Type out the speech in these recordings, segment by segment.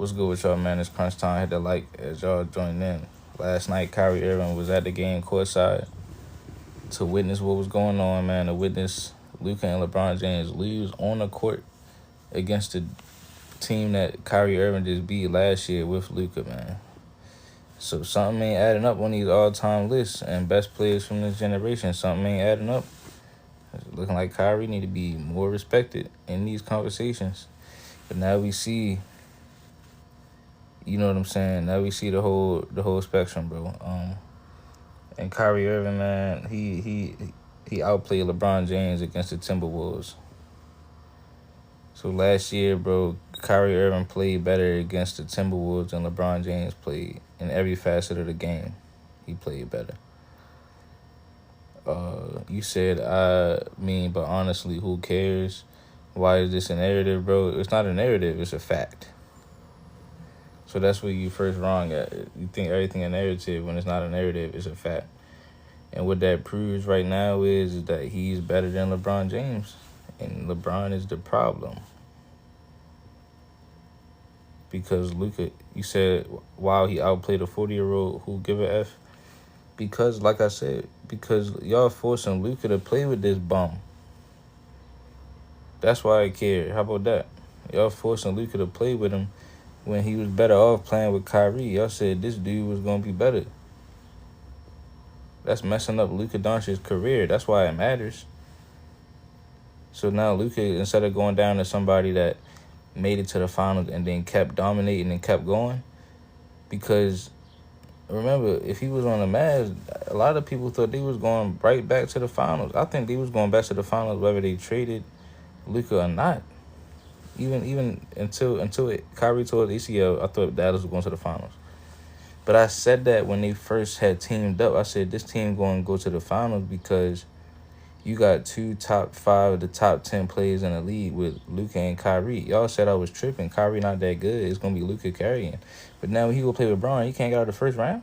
What's good with y'all, man? It's crunch time. Hit the like as y'all join in. Last night, Kyrie Irving was at the game courtside to witness what was going on, man. To witness Luka and LeBron James lose on the court against the team that Kyrie Irving just beat last year with Luka, man. So something ain't adding up on these all-time lists and best players from this generation. Something ain't adding up. It's looking like Kyrie need to be more respected in these conversations. But now we see, you know what I'm saying? Now we see the whole spectrum, bro. And Kyrie Irving, man, he outplayed LeBron James against the Timberwolves. So last year, bro, Kyrie Irving played better against the Timberwolves than LeBron James played in every facet of the game. He played better. You said, but honestly, who cares? Why is this a narrative, bro? It's not a narrative, it's a fact. So that's where you first wrong at. You think everything a narrative when it's not a narrative, it's a fact. And what that proves right now is that he's better than LeBron James. And LeBron is the problem. Because Luka, you said, wow, he outplayed a 40-year-old who give a F. Because, like I said, because y'all forcing Luka to play with this bum. That's why I care. How about that? Y'all forcing Luka to play with him when he was better off playing with Kyrie. Y'all said this dude was going to be better. That's messing up Luka Doncic's career. That's why it matters. So now Luka, instead of going down to somebody that made it to the finals and then kept dominating and kept going, because remember, if he was on the Mavs, a lot of people thought they was going right back to the finals. I think they was going back to the finals whether they traded Luka or not. Even until Kyrie tore his ACL, I thought Dallas was going to the finals. But I said that when they first had teamed up. I said this team going to go to the finals because you got 2 top 5 of the top 10 players in the league with Luka and Kyrie. Y'all said I was tripping. Kyrie not that good. It's going to be Luka carrying. But now when he go play with Braun, he can't get out of the first round.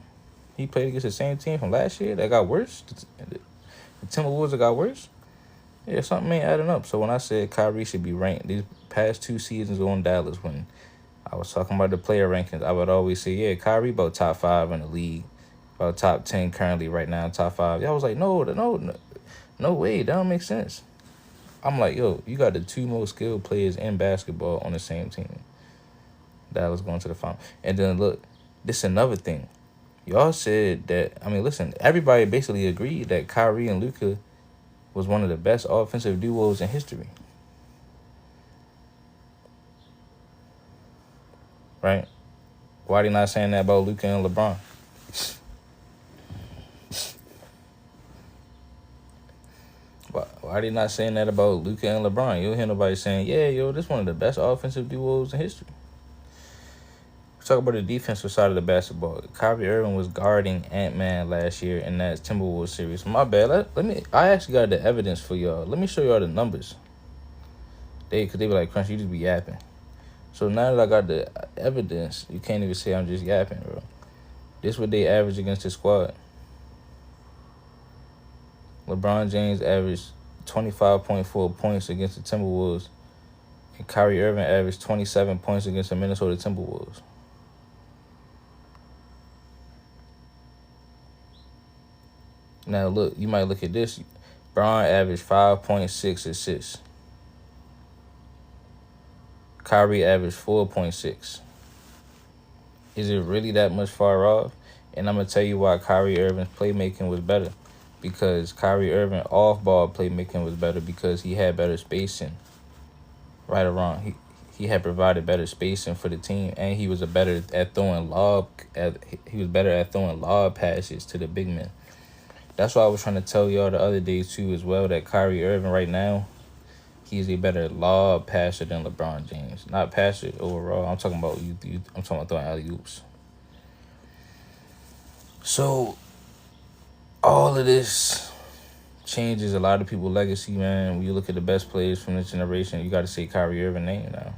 He played against the same team from last year that got worse. The Timberwolves that got worse. Yeah, something ain't adding up. So when I said Kyrie should be ranked, these past 2 seasons on Dallas, when I was talking about the player rankings, I would always say, yeah, Kyrie about top 5 in the league, about top 10 currently right now, top 5. Y'all was like, no way, that don't make sense. I'm like, yo, you got the 2 most skilled players in basketball on the same team. Dallas going to the final. And then look, this is another thing. Y'all said that, listen, everybody basically agreed that Kyrie and Luka was one of the best offensive duos in history. Right? Why they not saying that about Luka and LeBron? Why they not saying that about Luka and LeBron? You don't hear nobody saying, yeah, yo, this one of the best offensive duos in history. Let's talk about the defensive side of the basketball. Kyrie Irving was guarding Ant-Man last year in that Timberwolves series. My bad. I actually got the evidence for y'all. Let me show y'all the numbers. Because they were like, Crunch, you just be yapping. So now that I got the evidence, you can't even say I'm just yapping, bro. This what they average against the squad. LeBron James averaged 25.4 points against the Timberwolves, and Kyrie Irving averaged 27 points against the Minnesota Timberwolves. Now, look, you might look at this. Bron averaged 5.6 assists. Kyrie averaged 4.6. Is it really that much far off? And I'm going to tell you why Kyrie Irving's playmaking was better. Because Kyrie Irving off-ball playmaking was better because he had better spacing. Right or wrong. He had provided better spacing for the team, and he was better at throwing lob passes to the big men. That's why I was trying to tell y'all the other day too as well that Kyrie Irving right now, he's a better lob passer than LeBron James. Not passer overall. I'm talking about I'm talking about throwing alley-oops. So all of this changes a lot of people's legacy, man. When you look at the best players from this generation, you got to say Kyrie Irving name now.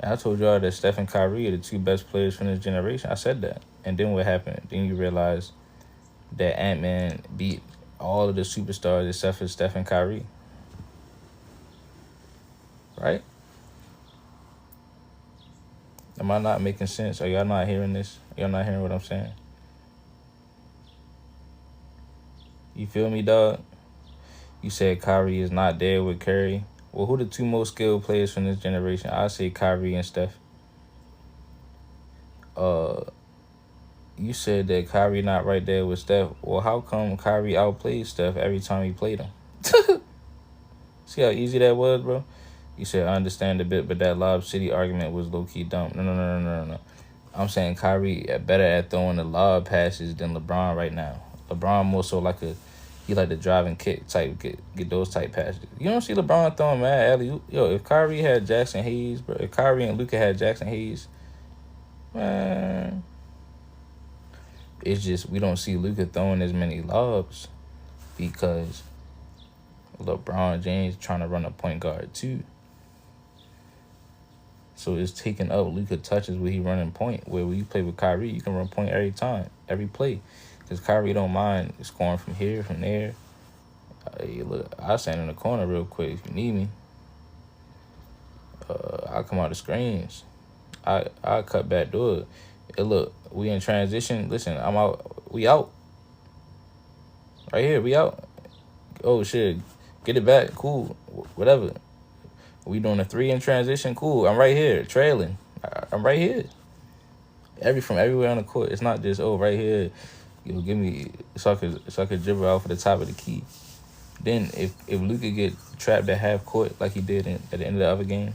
And I told y'all that Steph and Kyrie are the 2 best players from this generation. I said that. And then what happened? Then you realize that Ant-Man beat all of the superstars except for Steph and Kyrie. Right? Am I not making sense? Are y'all not hearing this? Y'all not hearing what I'm saying? You feel me, dog? You said Kyrie is not there with Curry. Well, who the two most skilled players from this generation? I say Kyrie and Steph. You said that Kyrie not right there with Steph. Well, how come Kyrie outplayed Steph every time he played him? See how easy that was, bro? You said I understand a bit, but that Lob City argument was low-key dumb. No. I'm saying Kyrie better at throwing the lob passes than LeBron right now. LeBron more so he like the drive and kick type, get those type passes. You don't see LeBron throwing mad alley. Yo, if Kyrie had Jackson Hayes, bro, if Kyrie and Luka had Jackson Hayes, man, it's just we don't see Luka throwing as many lobs because LeBron James trying to run a point guard too. So it's taking up Luka touches where he running point. Where when you play with Kyrie, you can run point every time, every play. Because Kyrie don't mind scoring from here, from there. Hey, look, I'll stand in the corner real quick if you need me. I'll come out the screens. I'll cut back door. Hey, look, we in transition. Listen, I'm out. We out. Right here, we out. Oh, shit. Get it back. Cool. Whatever. We doing a 3 in transition. Cool. I'm right here, trailing. I'm right here. From everywhere on the court. It's not just right here. Give me so I could dribble out for the top of the key. Then if Luka get trapped at half court like he did at the end of the other game,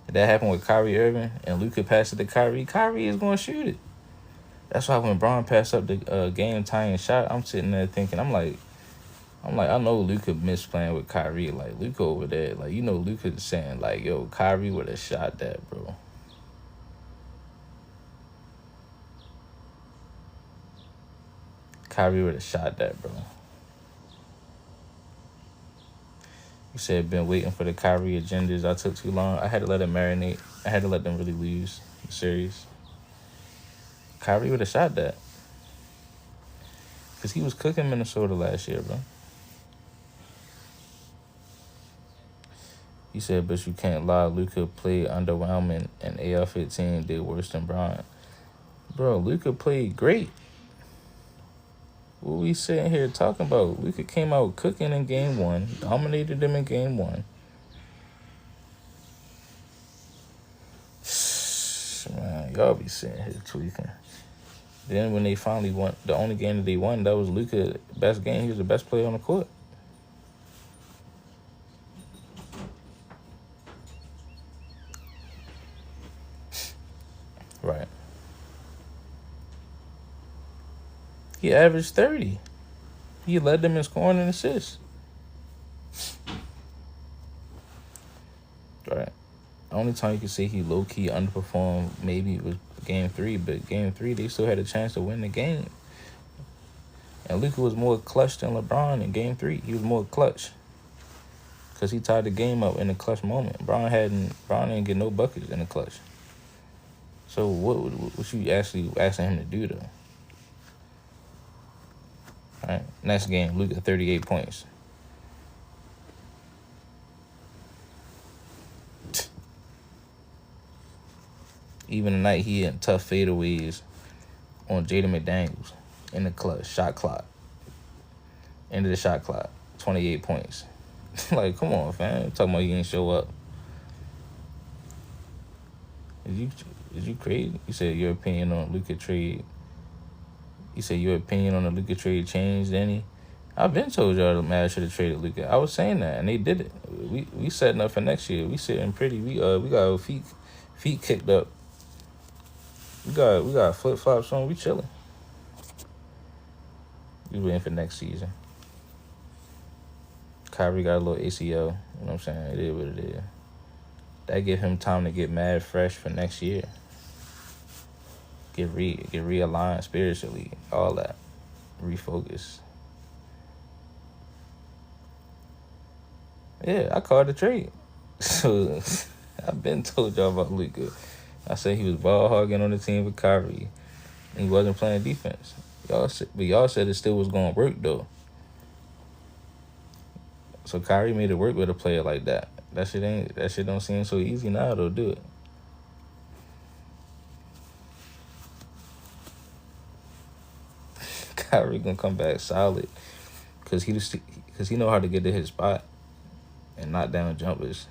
if that happened with Kyrie Irving and Luka passed it to Kyrie, Kyrie is gonna shoot it. That's why when Bron passed up the game tying shot, I'm sitting there thinking, I'm like, I know Luka missed playing with Kyrie. Like, Luka over there, like, Luka saying, like, yo, Kyrie would have shot that, bro. Kyrie would have shot that, bro. You said, been waiting for the Kyrie agendas. I took too long. I had to let it marinate. I had to let them really lose the series. Kyrie would have shot that. Because he was cooking Minnesota last year, bro. You said, but you can't lie. Luka played underwhelming and AR-15 did worse than Bron. Bro, Luka played great. What we sitting here talking about? Luka came out cooking in game 1. Dominated them in game 1. Man, y'all be sitting here tweaking. Then when they finally won, the only game that they won, that was Luka's best game. He was the best player on the court. Right. He averaged 30. He led them in scoring and assists. Right. The only time you can say he low-key underperformed maybe was game 3, but game 3 they still had a chance to win the game. And Luka was more clutch than LeBron in game 3. He was more clutch. Because he tied the game up in the clutch moment. Bron didn't get no buckets in the clutch. So what you actually asking him to do, though? All right, next game, Luka 38 points. Even tonight, he had tough fadeaways on Jaden McDaniels in the clutch. Shot clock. End of the shot clock. 28 points. Like, come on, fam. I'm talking about he didn't show up. Is you crazy? You said your opinion on Luka trade. You said your opinion on the Luka trade changed any? I've been told y'all the Mavs should have traded Luka. I was saying that, and they did it. We setting up for next year. We sitting pretty. We got our feet kicked up. We got flip flops on. We chilling. We waiting for next season. Kyrie got a little ACL. You know what I'm saying? It is what it is. That give him time to get mad fresh for next year. Get realigned spiritually. All that. Refocus. Yeah, I called the trade. So I've been told y'all about Luka. I said he was ball hogging on the team with Kyrie. And he wasn't playing defense. Y'all said it still was going to work, though. So Kyrie made it work with a player like that. That shit don't seem so easy now, though, do it. Kyrie gonna come back solid because he know how to get to his spot and knock down jumpers.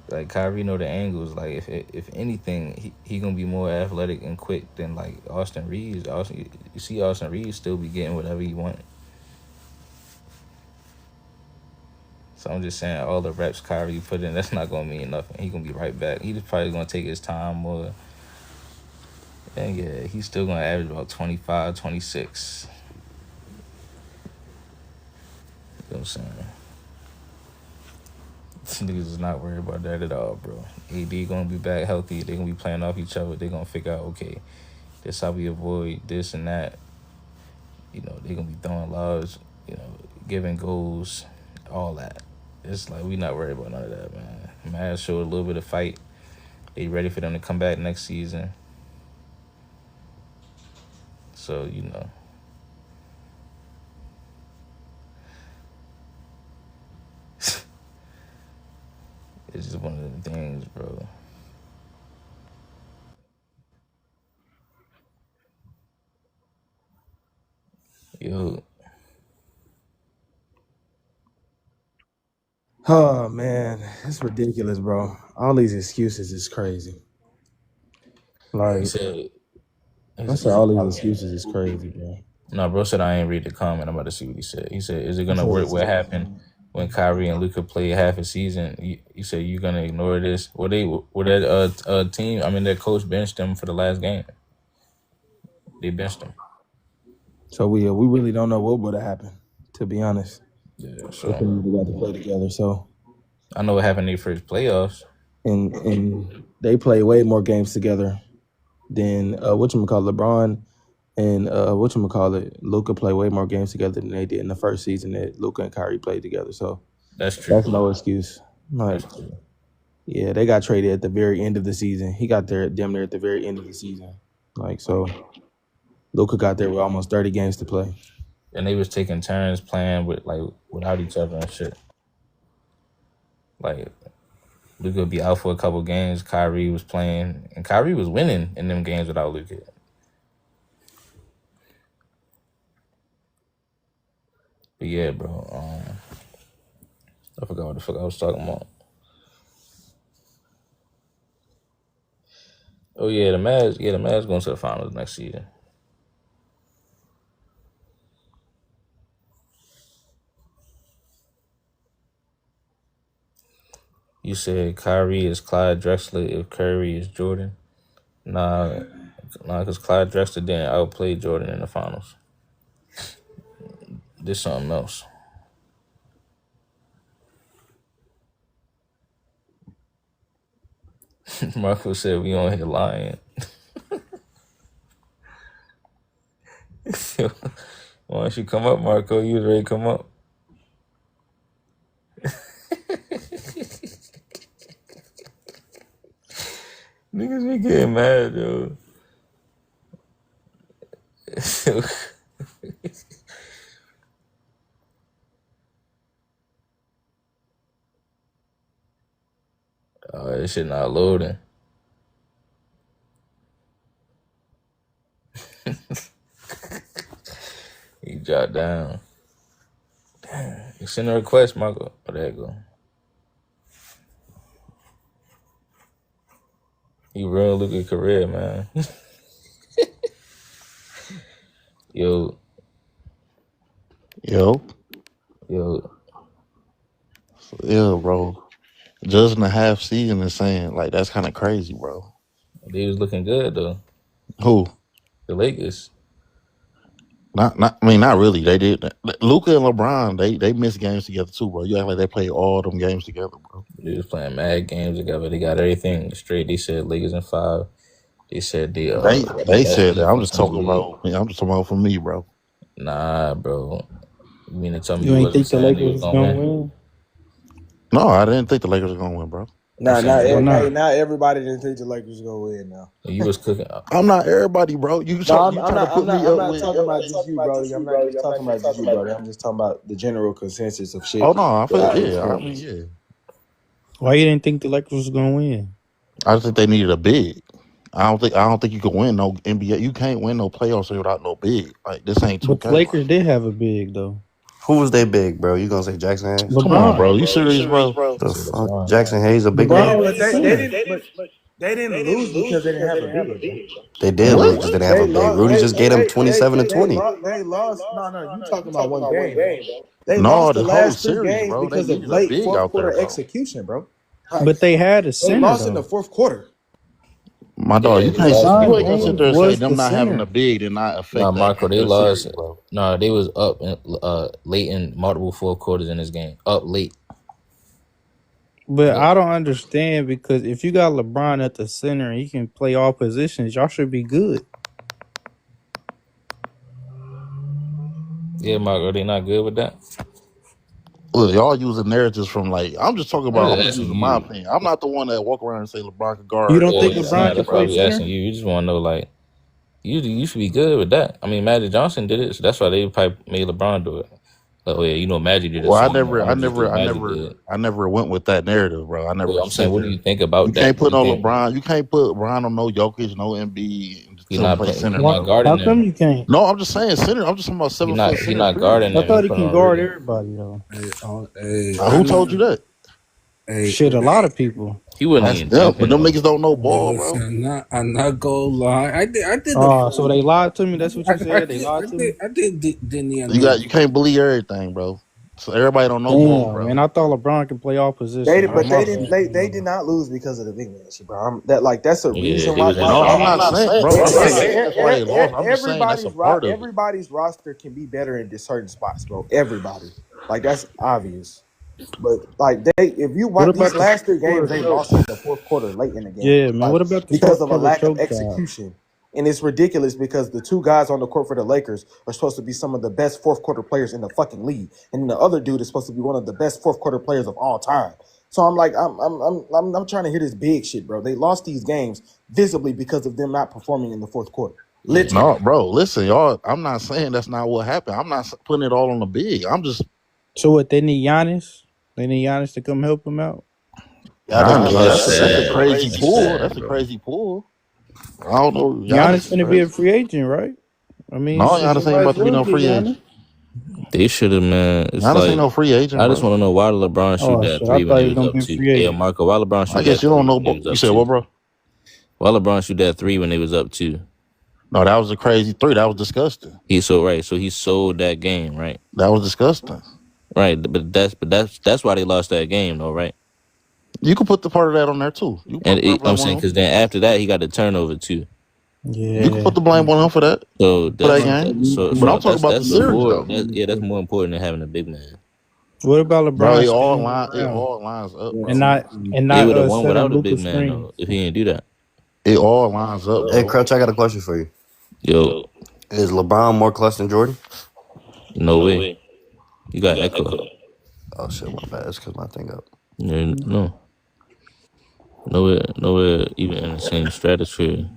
Like Kyrie know the angles. Like if anything, he gonna be more athletic and quick than like Austin Reeves. You see Austin Reeves still be getting whatever he want. So I'm just saying all the reps Kyrie put in, that's not gonna mean nothing. He gonna be right back. He just probably gonna take his time more. And yeah, he's still gonna average about 25, 26. You know what I'm saying? Niggas is not worried about that at all, bro. AD gonna be back healthy. They gonna be playing off each other. They gonna figure out, okay, this how we avoid this and that. You know, they gonna be throwing lobs, giving goals, all that. It's like we not worried about none of that, man. Mavs showed a little bit of fight. They ready for them to come back next season. So, it's just one of them things, bro. Yo, Oh man, it's ridiculous, bro. All these excuses is crazy. he Like said, I said, all these excuses is crazy, bro. no, bro said I ain't read the comment. I'm about to see what he said. He said, is it I gonna work? What said, happened when Kyrie and Luka played half a season? He said you gonna ignore this? Well, that team. I mean, their coach benched them for the last game. They benched them. so we really don't know what would have happened, to be honest. Yeah, If so they even got to play together. So I know what happened in their first playoffs. and they play way more games together than LeBron and Luka play way more games together than they did in the first season that Luka and Kyrie played together. So That's true. that's no excuse. Like, That's true. yeah, they got traded at the very end of the season. He got there damn near at the very end of the season. Like, so Luka got there with almost 30 games to play. And they was taking turns playing without each other and shit. Like Luka would be out for a couple games. Kyrie was playing, and Kyrie was winning in them games without Luka. But yeah, bro. I forgot what the fuck I was talking about. Oh yeah, the Mavs. Yeah, the Mavs going to the finals next season. You said Kyrie is Clyde Drexler if Curry is Jordan. Nah, because Clyde Drexler didn't outplay Jordan in the finals. This something else. Marco said we on here lying. Why don't you come up, Marco? You was ready to come up. Niggas be getting mad, yo. Oh, this shit not loading. He dropped down. Damn. You send a request, Marco. Oh, there you go. He ruined Luka's career, man. Yo, Yo, yo. yeah, bro. Judging a half season and saying like that's kind of crazy, bro. They was looking good, though. Who? The Lakers. Not. I mean, not really. They did. Luka and LeBron, they missed games together too, bro. You act like they played all them games together, bro. They was playing mad games together. They got everything straight. They said Lakers in 5. They said they the They best said that. I'm just defense in the talking league. about. I'm just talking about for me, bro. Nah, bro. You mean to tell me You you ain't wasn't think the saying they Lakers was was gonna gonna win? win? No, I didn't think the Lakers were gonna win, bro. You Nah, saying not they Why hey, was? not? not everybody didn't think the Lakers gonna win now. You was cooking. I'm not everybody, bro. You No, you trying to put me I'm up not with? talking about just you, Brody. I'm not just talking about just you, Brody. I'm just talking about the general consensus of shit Oh no, I that feel I yeah. I mean experienced. yeah. Why you didn't think the Lakers was gonna win? I just think they needed a big. I don't think you can win no NBA. You can't win no playoffs without no big. Like this ain't But the 2K. Lakers did have a big though. Who was they big, bro? You gonna say Jackson Hayes? Come on, LeBron. bro. You serious, bro? The Shit, fuck? LeBron. Jackson Hayes a big LeBron man? was the center. They didn't lose because they didn't have a big, bro. They did lose What? because they didn't have They a big. lost. Rudy just gave them 27 and 20. They lost. No, you talking about one game, bro. They No, lost the the whole last three series, games bro. They because of needed a late big fourth out there, quarter bro. execution, bro. Like, But they had a they center lost in the though. fourth quarter. My dog, Yeah, you they can't. lost in the You LeBron ain't fourth gonna sit quarter. there James and say was them the not having a center. big did not Nah, affect Marco, they the series, lost. bro. Nah, they was up in, late in multiple fourth quarters in this game. Up late. But Yep. I don't understand because if you got LeBron at the center and he can play all positions, y'all should be good. Yeah, Marco, they not good with that. Look, y'all using narratives from like I'm just talking I'm about. I'm just just asking using my you. opinion. I'm not the one that walk around and say LeBron can You guard don't think any Yeah, LeBron nah, can that's center, why play bro. we center? asking you. You just want to know, like, you should be good with that. I mean, Magic Johnson did it, so that's why they probably made LeBron do it. Like, oh yeah, Magic did it, Well, so I I'm never, I gonna just do never, what I Magic never, did. I never went with that narrative, bro. I Well, never I'm saying, sit what do there. you think You about that? can't Do you put no think LeBron. You can't put LeBron on no Jokic, no Embiid he to not play playing? He center, Why, not bro. guarding how come them. you can't? No, I'm just saying center. I'm just talking about He 7 foot not. He center. not Period. guarding I them. He thought he putting can on guard rhythm. everybody though. Who I'm told you that? Shit, a lot of people. He wouldn't That's even them. jump But in them though. niggas don't know Hey, ball, listen, bro. I'm not gonna lie. I did the Oh, so full. they lied to me. That's what I, you I said. They did. I lied to did. me. I did. Denny and You can't believe everything, bro. So everybody don't know ball, Damn, bro. man. I thought LeBron could play all They positions, did, bro. but My they didn't. fault. They did not lose because of the big man shit, bro. That's a Yeah, reason they why. was in No, the I'm game. not saying, bro. I'm not saying that's why they lost. I'm just saying that's a part of it. Everybody's roster can be better in certain spots, bro. Everybody, like that's obvious. But like if you What watch about these the last three fourth games, quarter they choke? lost in the fourth quarter, late in the game, Yeah, man. like What about the because fourth of a quarter lack of choke job? execution. And it's ridiculous because the two guys on the court for the Lakers are supposed to be some of the best fourth quarter players in the fucking league, and the other dude is supposed to be one of the best fourth quarter players of all time. So I'm like, I'm trying to hear this big shit, bro. They lost these games visibly because of them not performing in the fourth quarter. Yeah, No, Literally. bro. Listen, y'all. I'm not saying that's not what happened. I'm not putting it all on the big. I'm just So what? They need Giannis. They need Giannis to come help them out. honest. that's That's a sad. crazy That's pull. sad, That's a bro. crazy pull. I don't know. Giannis Giannis is gonna be a crazy. free agent, right? I No, mean, shit. They Giannis ain't might as about to be well no get free agent. Giannis. They should have, man. It's Giannis ain't like no free agent, I just bro. want to know why did LeBron shoot Oh that shit! I three when thought he he was was gonna up be a two? free Yeah, agent. Marco, why LeBron I shoot guess that you don't three know. when he was You up said what, two? bro? Why LeBron shoot that three when they was up two? No, that was a crazy three. That was disgusting. So he sold that game, right? That was disgusting. Right, but that's why they lost that game, though, right? You can put the part of that on there too. You And put blame I'm on saying him. because then after that he got the turnover too. You can Yeah. put the blame on him So for that that's game. But I'm so talking about that's the series before. though, That's more important than having a big man. What about bro. LeBron staying It around all lines up, and bro. They not would have won setting without a Luka big man screen? though if he didn't do that. It all lines up, Hey, bro. Crutch, I got a question for you. Yo, Is LeBron more clutch than Jordan? no way. You got echo. Oh shit, my bad. It's because my thing up. Yeah, no, nowhere even in the same stratosphere.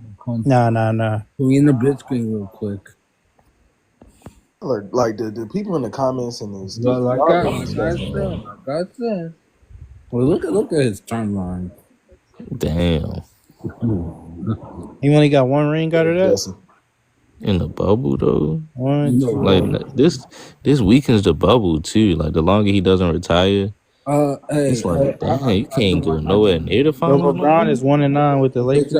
Nah. Put me in the blitzkrieg real quick. Like the people in the comments and this, But like y'all I be like I disgusting, bro. said, well, look at his timeline. Damn, He only got one ring out of that. Jesse. in the bubble though. One, You know Like what? two. this weakens the bubble too. Like the longer he doesn't retire, it's Hey, like damn, you can't go I do nowhere near the So finals no LeBron more. is 1-9 with the Lakers.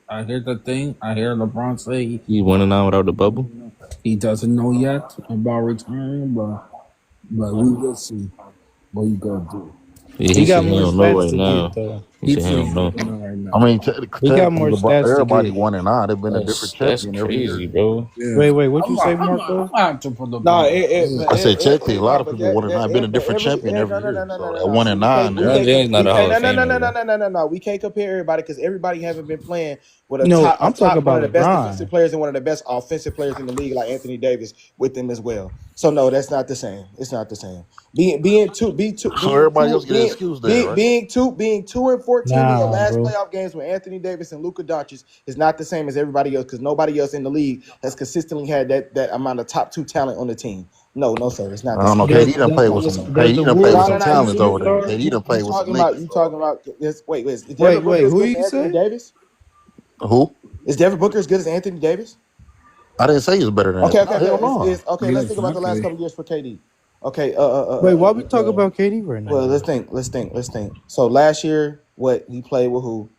I hear the thing. I hear LeBron say He 1-9 without the bubble. he doesn't know yet about retiring, but we will see what he gonna do. Yeah, he He got said he more don't know stats right to get now. though. He He said he says don't he know. doesn't know right I now. mean, He got more technically, stats to everybody get. 1-9. They've been a different That's champion every crazy, year. bro. Yeah, Wait, what you say, Marco? I'm gonna have to put No, LeBron. I said technically, a lot no, of but people 1-9 been a but different champion no, every no, no, year. no, no, So no, at no. See, 1-9, LeBron James not we a Hall can't, of Famer, bro. no. We can't compare everybody because everybody haven't been playing with No, a I'm talking top, one about of the best defensive LeBron. players and one of the best offensive players in the league, like Anthony Davis, with them as well. So no, that's not the same. It's not the same. so everybody else get an excuse there, right? Being 2-14 in your Nah, last bro. playoff games with Anthony Davis and Luka Doncic is not the same as everybody else because nobody else in the league has consistently had that amount of top two talent on the team. No, sir. It's not I the don't know. same. Does KD done does, played with Listen, some. does the KD done played with Wolves? no, some no, no. talents over there. Superstar? KD done played with some niggas, You bro. talking about this? Wait. Is Wait, Devin Booker wait. as Who good as you Anthony say? Davis? Who? Is Devin Booker as good as Anthony Davis? I didn't say he was better than Okay, that. okay, No, okay. hell no. Okay. Let's think about the last Okay. couple years for KD. Okay. Wait, why we talk about KD right now? Well, Though? let's think. So last year, what he played with who?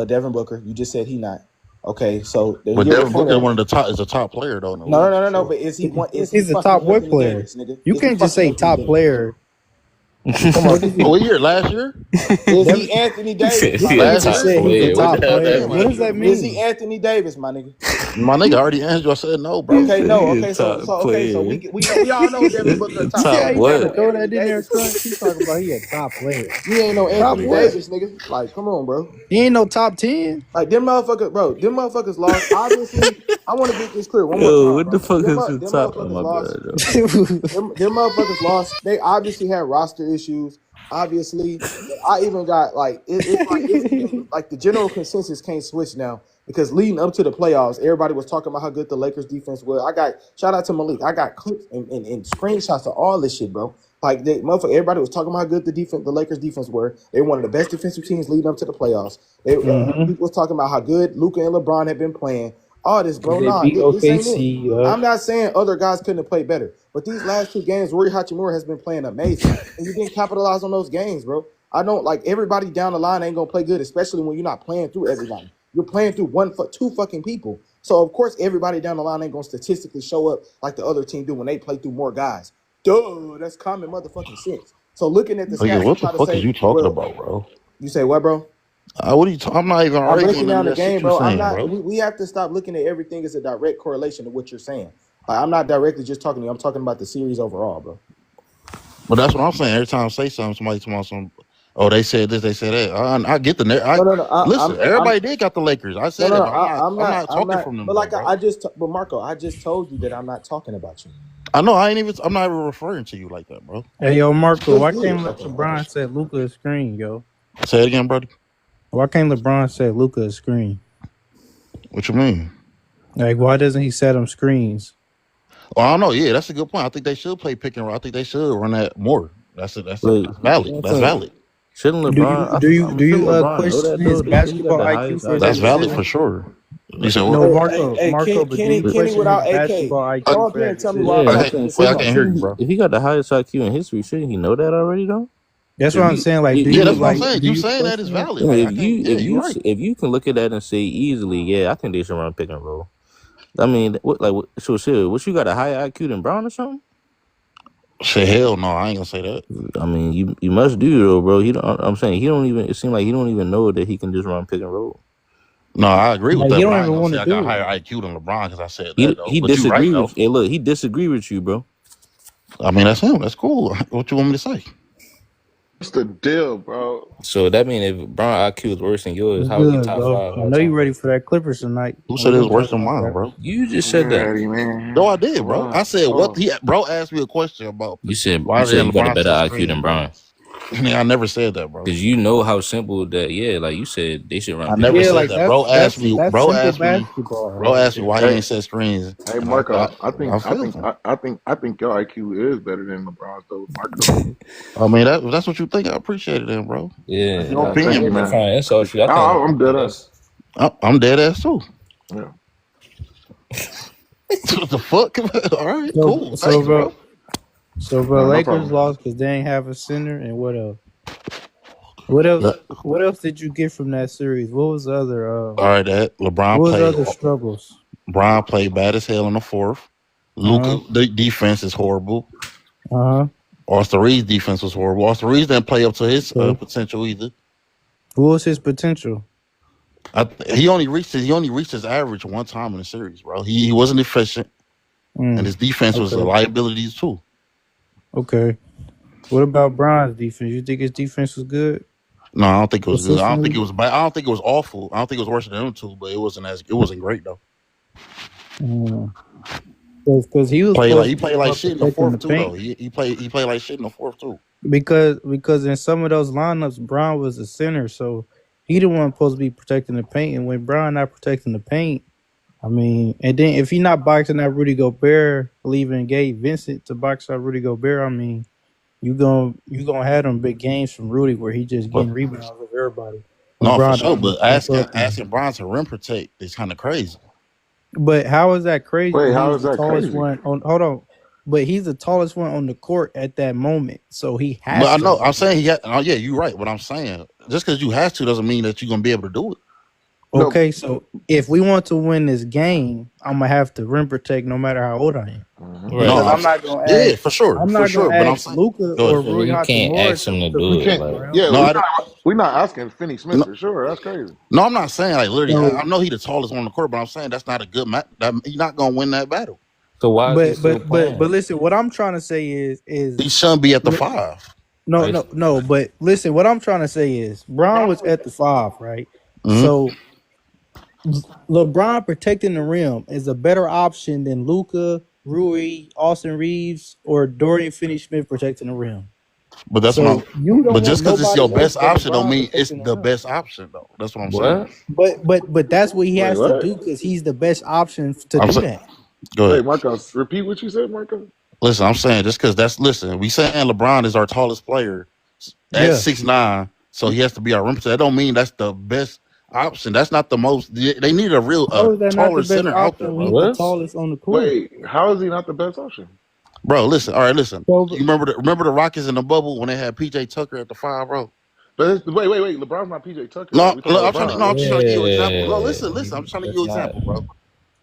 Devin Booker. You just said he not. Okay, so the But year Devin before Booker is that, one of the top. Is a top player though in the no, no, league no, for no, no. sure. But is he one? Is he He's a fucking top what Anthony player? Davis, nigga? You Is he can't just fucking say Anthony top Davis? player. You talking What about is he? what year? Last year? Is Devin, he Anthony He Davis, said you my he a can't Last nigga? just top year? say he's a player. What the That's top what hell I'm that player. saying. What Last does mean? year. that Is he mean? Anthony Davis, my nigga? My nigga already answered you. I said no, He bro. Okay, said no. he a Okay, so top so okay, so player. we all know Devin Booker a top You see Top how player. he We ain't trying to no what? throw Anthony that in there, Davis. Crunch? He talking about he a top player. We ain't no Top Anthony what? Davis, nigga. Like, come on, bro. He ain't no top 10. Like them motherfuckers, bro. Them motherfuckers lost. Obviously, I want to get this clear one more Yo, time, what the bro. fuck is the Them top? Oh motherfuckers my lost. bad, yo. Them motherfuckers lost. They obviously had roster issues. Obviously, I even got like it's even like the general consensus can't switch now because leading up to the playoffs, everybody was talking about how good the Lakers defense was. I got shout out to Malik. I got clips and screenshots of all this shit, bro. Like they motherfucker, everybody was talking about how good the Lakers defense were. They were one of the best defensive teams leading up to the playoffs. Mm-hmm. People was talking about how good Luka and LeBron had been playing. All this, bro. They Nah, beat this ain't it. OKC. I'm not saying other guys couldn't have played better, but these last two games, Rui Hachimura has been playing amazing, and you didn't capitalize on those games, bro. I don't like everybody down the line ain't gonna play good, especially when you're not playing through everybody. You're playing through two fucking people. So of course everybody down the line ain't gonna statistically show up like the other team do when they play through more guys. Duh, that's common motherfucking sense. So looking at the Nigga, stats to what the try to fuck is say, you talking well, about, bro? you say what, bro? What are you? I'm not even I'm breaking arguing none down of the that shit game, you bro. I'm saying, not. bro. We have to stop looking at everything as a direct correlation to what you're saying. Like, I'm not directly just talking to you. I'm talking about the series overall, bro. But that's what I'm saying. Every time I say something, somebody talking about some. Oh, they said this, they said that. I get the. No. Listen. I'm Everybody did got the Lakers. I no, said no, it, no. but I'm I'm not. not I'm talking not. from them But though, like bro. but Marco, I just told you that I'm not talking about you. I know. I ain't even. I'm not even referring to you like that, bro. Hey, yo, Marco, Just why did. can't Okay. LeBron say Luka a screen, yo? Say it again, brother. Why can't LeBron say Luka a screen? What you mean? Like, why doesn't he set him screens? Oh, I don't know. Yeah, that's a good point. I think they should play pick and roll. I think they should run that more. Look, That's valid. I That's think valid. shouldn't Do you LeBron? do you I'm do sure you LeBron know question that his though. They said he got basketball the IQ highest for That's that IQ. valid for decision? sure. You Like, said what? No, Hey, Marco, but do you Kenny, question his without AK, basketball Uh, IQ come up for here that and tell me why I'm yeah, decision? I'm okay, talking saying wait, I shouldn't can't hear shouldn't you, he? bro. If he got the highest IQ in history, shouldn't he know that already though? That's what If I'm you, saying. Like, you, do Yeah, you that's what I'm like you saying. do You you saying that is question it? valid. yeah, Like I can't. Yeah, you're right. if you can look at that and say easily, yeah, I think they should run pick and roll. I mean, so shit, what you got a higher IQ than Brown or something? Shit, hell no, I ain't gonna say that. I mean, you must do though, bro. He don't. I'm saying he don't even. It seems like he don't even know that he can just run pick and roll. No, I agree with Like, he that, but don't I ain't even gonna want say to I got do it. higher IQ than LeBron because I said that though. He But you right disagree with. though. Hey, look, he disagree with you, bro. I mean, that's him. That's cool. What you want me to say? What's the deal, bro? So that means if Brown IQ is worse than yours, It's how is he good, top bro. five I all know you time? ready for that Clippers tonight. Who We're said it was gonna worse talk than about mine, that. bro? You just I'm said that. ready, No, man. I did, Hold bro. I on. said Hold what on. he bro asked me a question about You why said did you got a LeBron better set IQ than screens, bro. Brown I never said that, bro. because you know how simple that. Yeah, like you said, they should run I pick and never Yeah, roll. said like that. Bro asked me. that's simple basketball. Bro asked me why he Hey, ain't set screens, hey, and Marco. I felt him. I think your IQ is better than LeBron's, though, Marco. I mean, if that's what you think. I appreciate it, then, bro. That's Yeah, your Yeah, I'm thank opinion, you, not man. man. trying to insult you. I think I'm dead ass. that's I'm dead ass too. Yeah. What the fuck? All right, So cool. so Thanks, bro, bro. No Lakers problem. lost because they ain't have a center, and what else? What else? Yeah. What else did you get from that series? What was the other? All right, that What LeBron was the played. other struggles? Brian played bad as hell in the fourth. Uh Luka, the defense is horrible. huh. Uh huh. Austin Reed's defense was horrible. Austin Reed didn't play up to his Okay. potential either. What was his potential? He only reached his average one time in the series, bro. He wasn't efficient, and Mm, his defense was a okay. liability too. Okay. What about Bron's defense? You think his defense was good No, I don't think it was good. I don't think consistently? it was bad. I don't think it was awful. I don't think it was worse than them two, but it wasn't great though. Because he was supposed He to be played the like one shit in the protecting the fourth too though. paint. He played like shit in the fourth too. Because in some of those lineups, Brown was the center, so he the one supposed to be protecting the paint. And when Brown not protecting the paint, I mean, and then if he not boxing out Rudy Gobert, leaving Gabe Vincent to box out Rudy Gobert, I mean, you gonna have them big games from Rudy where he just But getting rebounds of everybody. no, for LeBron sure. don't But even keep asking up. asking Bron to rim protect is kind of crazy. But how is that crazy Wait, when how he's is the that tallest crazy? one on? Hold on, but he's the tallest one on the court at that moment, so he But has I to know rim I'm saying he protect. had. Oh yeah, you're right. What I'm saying, just because you have to doesn't mean that you're gonna be able to do it. No. Okay, so if we want to win this game, I'm gonna have to rim protect no matter how old I am, Mhm. No, because Right. I'm yeah, for sure, I'm for not sure. gonna But I'm ask saying, Luca go or ahead. So Rui you can't Hachimura ask him to to do We it. protect can't. Like, LeBron. Yeah, No, I we're not asking Finney Smith no, for sure. That's crazy. no, I'm not saying like literally. I So, know he the tallest one on the court, but I'm saying that's not a good match. That he's not gonna win that battle. so why is he but still but but playing? but listen, what I'm trying to say He is shouldn't be at the 5. no, Right. no, no. But listen, what I'm trying to say is Brown was at the 5, right? Mm-hmm. So LeBron protecting the rim is a better option than Luca, Rui, Austin Reeves, or Dorian Finney-Smith protecting the rim. But that's what I'm. So you don't But want just because it's nobody your else best but option, don't LeBron mean it's protecting the the rim. best option though. That's what I'm saying. What? But that's what he Wait, has to what? do because he's the best option to I'm do saying. that. Go ahead. Wait, Marcos, repeat what you said, Marcos. Listen, I'm saying just because that's listen. We saying LeBron is our tallest player at Yeah. 6'9", so he has to be our rim protector. That don't mean that's the best option. That's not the most. They need a real How is that not the taller best center out there, option when he's bro. the What? tallest on the court? Wait, how is he not the best option? Bro, listen. All right, listen. So You remember the Rockets in the bubble when they had PJ Tucker at the 5, bro? But wait. LeBron's not PJ Tucker though. No, We talking no, about LeBron. I'm just trying to give you an example. No, Yeah. listen. I'm trying to give you That's an not. example, bro.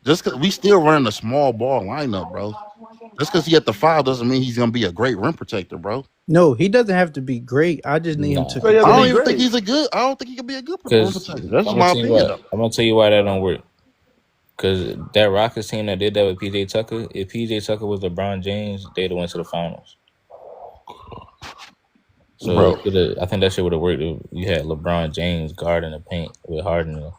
Just because we still running a small ball lineup, bro. Just because he at the 5 doesn't mean he's gonna be a great rim protector, bro. no, he doesn't have to be great. I just need him to So he Nah. has to I don't be protect. even think great. he's a good. I don't think he can be a good rim Because protector. That's I'm just gonna my tell you opinion, what. though. I'm gonna tell you why that don't work. Because that Rockets team that did that with PJ Tucker, if PJ Tucker was LeBron James, they'd have went to the finals. So Bro, it could have. I think that shit would have worked if you had LeBron James guarding the paint with Harden and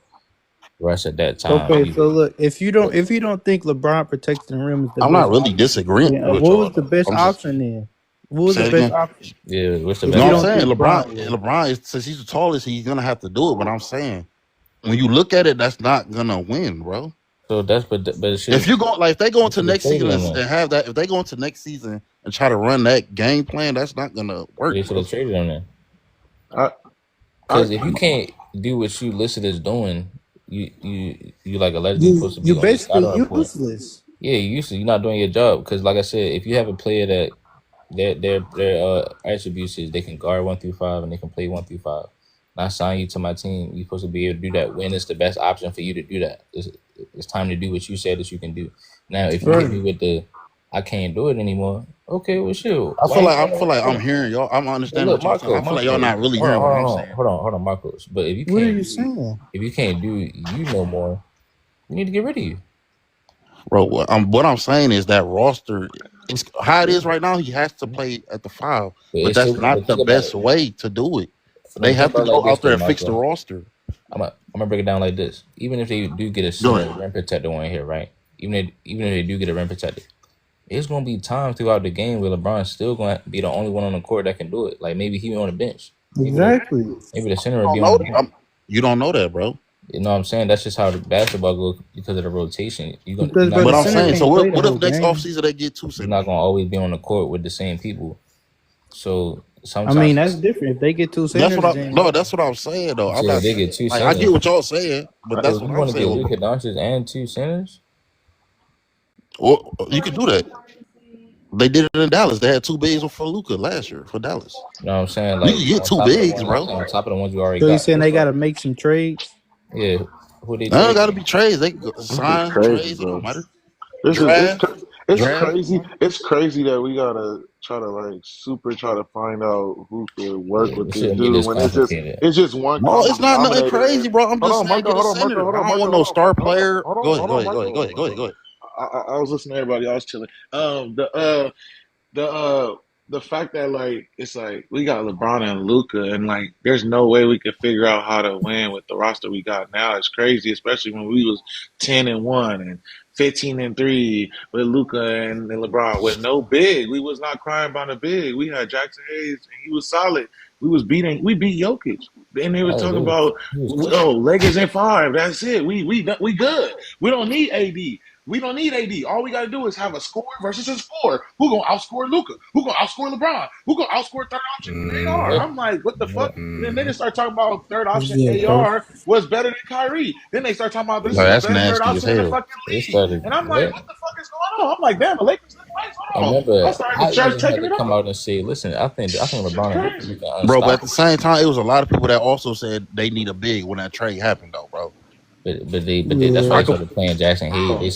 Russ at that time. Okay, so Either. look, But if you don't think LeBron protecting the rim is the I'm not best really option, disagreeing then with what was y'all, the though. best I'm just option then? What was the say it best again. option yeah, what's the if No, you best I'm don't saying option? think LeBron. LeBron was? LeBron is since he's the tallest, he's gonna have to do it. But I'm saying when you look at it, that's not gonna win, bro. So that's but the shit If is you go like if they go you into should have next season traded him and, then. and have that, if they go into next season and try to run that game plan, that's not gonna work, They should bro. have traded him then. I, I, Because if you can't do what you listed as doing, you like allegedly supposed to You be on the basically scouting report. useless. Yeah, you used to. You're not doing your job because, like I said, if you have a player that their attributes is they can guard 1 through 5 and they can play 1 through 5, and I sign you to my team, you're supposed to be able to do that when it's the best option for you to do that. It's time to do what you said that you can do. Now, if you hit Right. me with the I can't do it anymore, okay, well, sure. I Why feel you like I trying feel to like hold I'm on? hearing y'all. I'm But understanding look, what y'all saying. I feel like y'all Marco, not really hold on, hearing what hold on, I'm hold on, saying. hold on, hold on, Marcos. But What are you saying? if you can't do you no more, we need to get rid of you. Bro, what I'm saying is that roster is how it is right now. He has to play at the 5, But but it's that's still. not But the think about best it. way to do it. No, They but think have to about it like go this, out there though, and fix the Marco. roster. I'm gonna break it down like this. Even if they do get a Go center ahead. rim protector on here, right? Even if they do get a rim protector, it's gonna be time throughout the game where LeBron's still gonna be the only one on the court that can do it. Like maybe he be on the bench. Exactly. Maybe the center You will don't be on know. the bench. You don't know that, bro. You know what I'm saying? That's just how the basketball goes because of the rotation. You're Because not bro, the But gonna I'm center saying, always so can't play the what whole if next game. offseason they get 2 you're not centers? gonna always be on the court with the same people. So I mean, sometimes that's different. If they get two That's what centers, then that's what I'm saying though. you I'm say not they saying get two like I get centers. what y'all saying, but So that's if what you I'm want to get saying. Luka Doncic and two centers, Or you could do that. They did it in Dallas. They had 2 bigs for Luca last year for Dallas. you know what I'm saying? You Like can get 2 bigs, bro. on top of the ones you already so you got. saying they got to make some trades? Yeah, who they They don't got to trading? be trades. They can this is sign crazy, trades. It don't bro. matter. This is Draft, it's draft. crazy. It's crazy that we gotta try to like super try to find out who could work Yeah, with it this shouldn't be dude this when complicated. it's just one No, common it's not nothing denominator. And crazy, bro. I'm hold just on, saying Marco, get a hold on, Marco, center. hold I on, don't Marco, want hold no on, star hold on, player. hold Go on, ahead, hold go on, ahead, go Marco, ahead, hold go on, ahead, go hold ahead, on. go ahead. I was listening to everybody. I was chilling. The fact that like it's like we got LeBron and Luka, and like there's no way we could figure out how to win with the roster we got now. It's crazy, especially when we was 10-1 and 15-3 with Luka and LeBron with no big. We was not crying about a big. We had Jackson Hayes and he was solid. we beat Jokic. And they were Oh, talking dude, about, he was cooking. oh, Lakers in 5. That's it. We good. We don't need AD. We don't need AD. All we got to do is have a score versus a score. Who gonna outscore Luka? Who gonna outscore LeBron? Who gonna outscore third option AR? Yep. I'm like, what the Yep. fuck? And then they start talking about third option Yeah, coach. AR was better than Kyrie. Then they start talking about this No, is the that's best third nasty as option in the hell. fucking They league. started. And I'm like, Yep. what the fuck is going on? I'm like, damn, the Lakers look nice. And Hold on. I remember, started I to start even had taking to it come off. out and say, listen, I think Shit LeBron and crazy. Luka are Bro, but at the unstoppable. same time, it was a lot of people that also said they need a big when that trade happened, though, bro. But that's why Yeah. they Like, started playing Jackson Hayes. They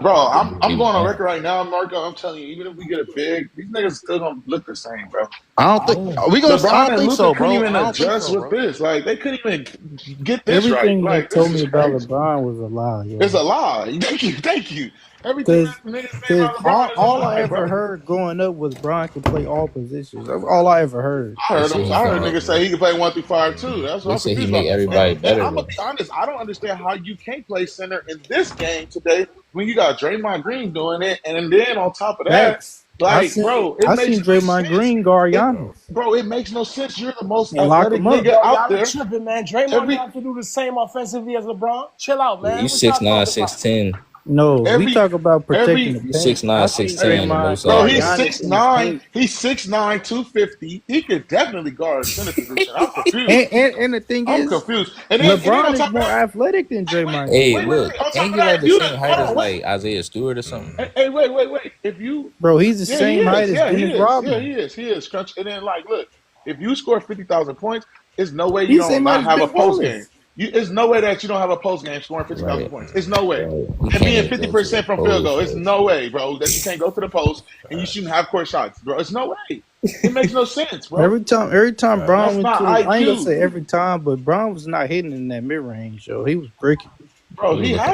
Bro, said I'm they was going on done. record right now, Marco. I'm telling you, even if we get a big, these niggas still gonna look the same, bro. I don't think Yeah. I LeBron don't and think Luka so, couldn't bro. even I don't think adjust so, with bro. this. Like they couldn't even get this right. Everything they Like this told is me about crazy. LeBron was a lie, It's yo. a lie. Thank you. Everything Cause, that niggas say cause about all, LeBron is a all I lie, ever bro. heard growing up was Bron could play all positions. That's all I ever heard. They say he I heard can. niggas say he can play 1 through 5 too. That's what They I'm say he confused make about. everybody And better I'm gonna though. be honest, I don't understand how you can't play center in this game today when you got Draymond Green doing it, and then on top of that, Facts. like, bro, it I makes seen no Draymond sense. Green guard It, Giannis bro, it makes no sense. You're the most and lock athletic him up. nigga Yo, out y'all are there. tripping, man. Draymond Every don't have to do the same offensively as LeBron. Chill out, You man. What y'all 6'9", talking about? 6'10". No, we every talk about protecting every the You paint. I 6'9", seen 6'10", and no Draymond Bro, guard size. he's Giannis six in the nine. paint. He's 6'9", 250. He could definitely guard center position. I'm confused. And the thing I'm is, confused. And then on LeBron is top of more that, athletic than Draymond Hey, Green. look, On top ain't of he that, like the same height hold as on, wait. like Isaiah Stewart or something? Hey, wait. If you, Bro, he's the yeah, he same height is. as Yeah, he Dennis is. Yeah, Rodman. he is. Crunch. And then like, look, if you score 50,000 points, there's no way you He's the don't same height not as have a Ben post game. Wallace. There's no way that you don't have a post game scoring 50,000 Right, points. It's no way. right. He And can't being even go to the 50% from field post. goal, it's no way, bro, that you can't go to the post and you shouldn't have court shots, bro. It's no way. It makes no sense, bro. Every time Brown That's went not to the, I ain't gonna IQ. say every time, but Brown was not hitting in that mid range, yo. He was bricking. He was looking He bad.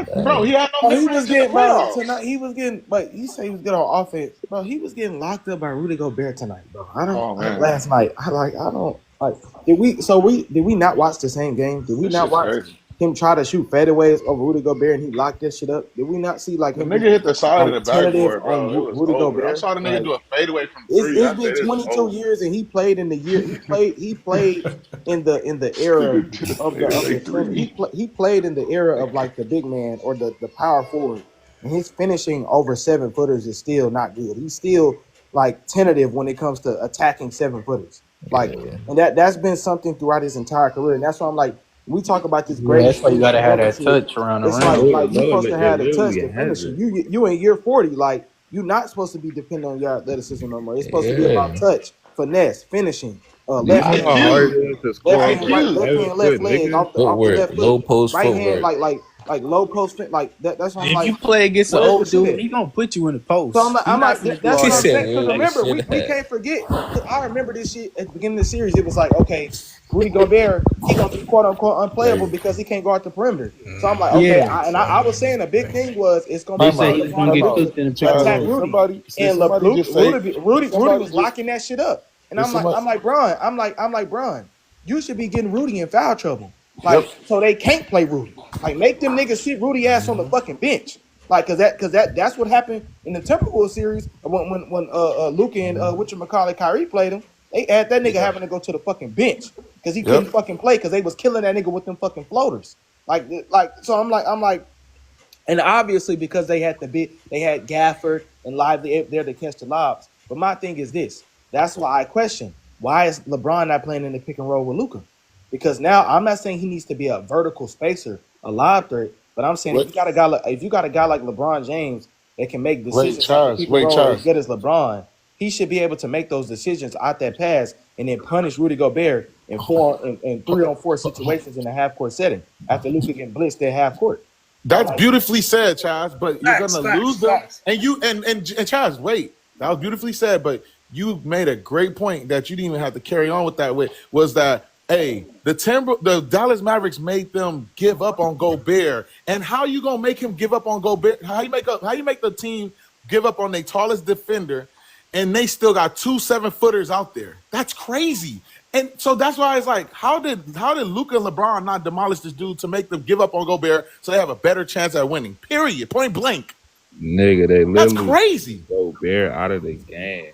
had no Oh, mid he was range in the getting, bro. playoffs. Tonight he was getting, but you say he was good on offense, bro. He was getting locked up by Rudy Gobert tonight, bro. Oh man, Last night. I don't like. Did we not watch the same game? Did we this not shit's watch crazy. him try to shoot fadeaways over Rudy Gobert and he locked that shit up? Did we not see like The him be nigga hit the side of like the tentative backboard, on bro. It was Rudy over. I Gobert? saw the nigga Like do a fadeaway from it's three. it's I been said it's 22 over. years and he played in the year he played in the era Nigga did a of fadeaway the 10 three. he played in the era of like the big man or the power forward, and his finishing over 7 footers is still not good. He's still like tentative when it comes to attacking 7 footers, like, Yeah, and that's been something throughout his entire career. And that's why I'm like, we talk about this Yeah, greatest that's why you finish gotta have ever that shit. touch around the It's rim. like you supposed to have the touch, literally the has finishing. it. You in year 40, like you're not supposed to be depending on your athleticism no more. It's supposed to be about yeah. touch, finesse, finishing, Do you left know hand, how hard IQ, it is to left score hand, over a right, IQ. left hand, left 7 foot leg nigga? off the Footwork, left low foot, post right hand, footwork. like low post fit, like that. That's why I'm If like, you play against an where's the old shit dude, at? he gonna put you in the So post. He I'm not like, finna do that's all He what that I'm said, saying. moving Because "Where and the remember, shit. shit we at?" can't forget. I remember this shit at the beginning of the series. It was like, okay, Rudy Gobert, he gonna be quote unquote unplayable because he can't guard the perimeter. So I'm like, okay, Yeah, I was saying a big thing was it's gonna they be Time said really he out. was gonna hard for get Time him out. cooked to in the pick and Chaz, attack roll. Rudy. did And somebody just say? Did Rudy somebody was just? locking that shit up. And Did somebody? I'm like, Bron, Bron, you should be getting Rudy in foul trouble. Yep. Like, so they can't play Rudy. Like, make them niggas sit Rudy ass on the fucking bench. Like, that's what happened in the Timberwolves series when Luka and whatchamacallit Kyrie played him. They had that nigga Yeah. having to go to the fucking bench because he couldn't Yep. fucking play because they was killing that nigga with them fucking floaters. Like, so I'm like, and obviously because they had Gafford and Lively there to catch the lobs. But my thing is this: that's why I question why is LeBron not playing in the pick and roll with Luka? Because now I'm not saying he needs to be a vertical spacer, a lob threat, but I'm saying if Wait, you got a guy like LeBron James that can make wait, decisions off the Chaz. pick and Wait, roll as Chaz. good as LeBron, he should be able to make those decisions out that pass and then punish Rudy Gobert in 3-on-4 situations in a half court setting after Luka getting blitzed at half court. That's beautifully said, Chaz. But you're Facts, gonna facts, lose them. facts. And Chaz, wait. That was beautifully said. But you made a great point that you didn't even have to carry on with that. Was that hey, the Dallas Mavericks made them give up on Gobert, and how you gonna make him give up on Gobert? How you make the team give up on their tallest defender, and they still got 2 7-footers out there? That's crazy. And so that's why it's like, how did Luka and LeBron not demolish this dude to make them give up on Gobert so they have a better chance at winning? Period. Point blank. Nigga, they That's literally crazy. go Bear out of the game.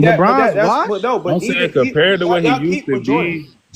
see that, but LeBron's that's washed. but no, I'm but saying even compared to what he y'all used keep to with Jordan. be.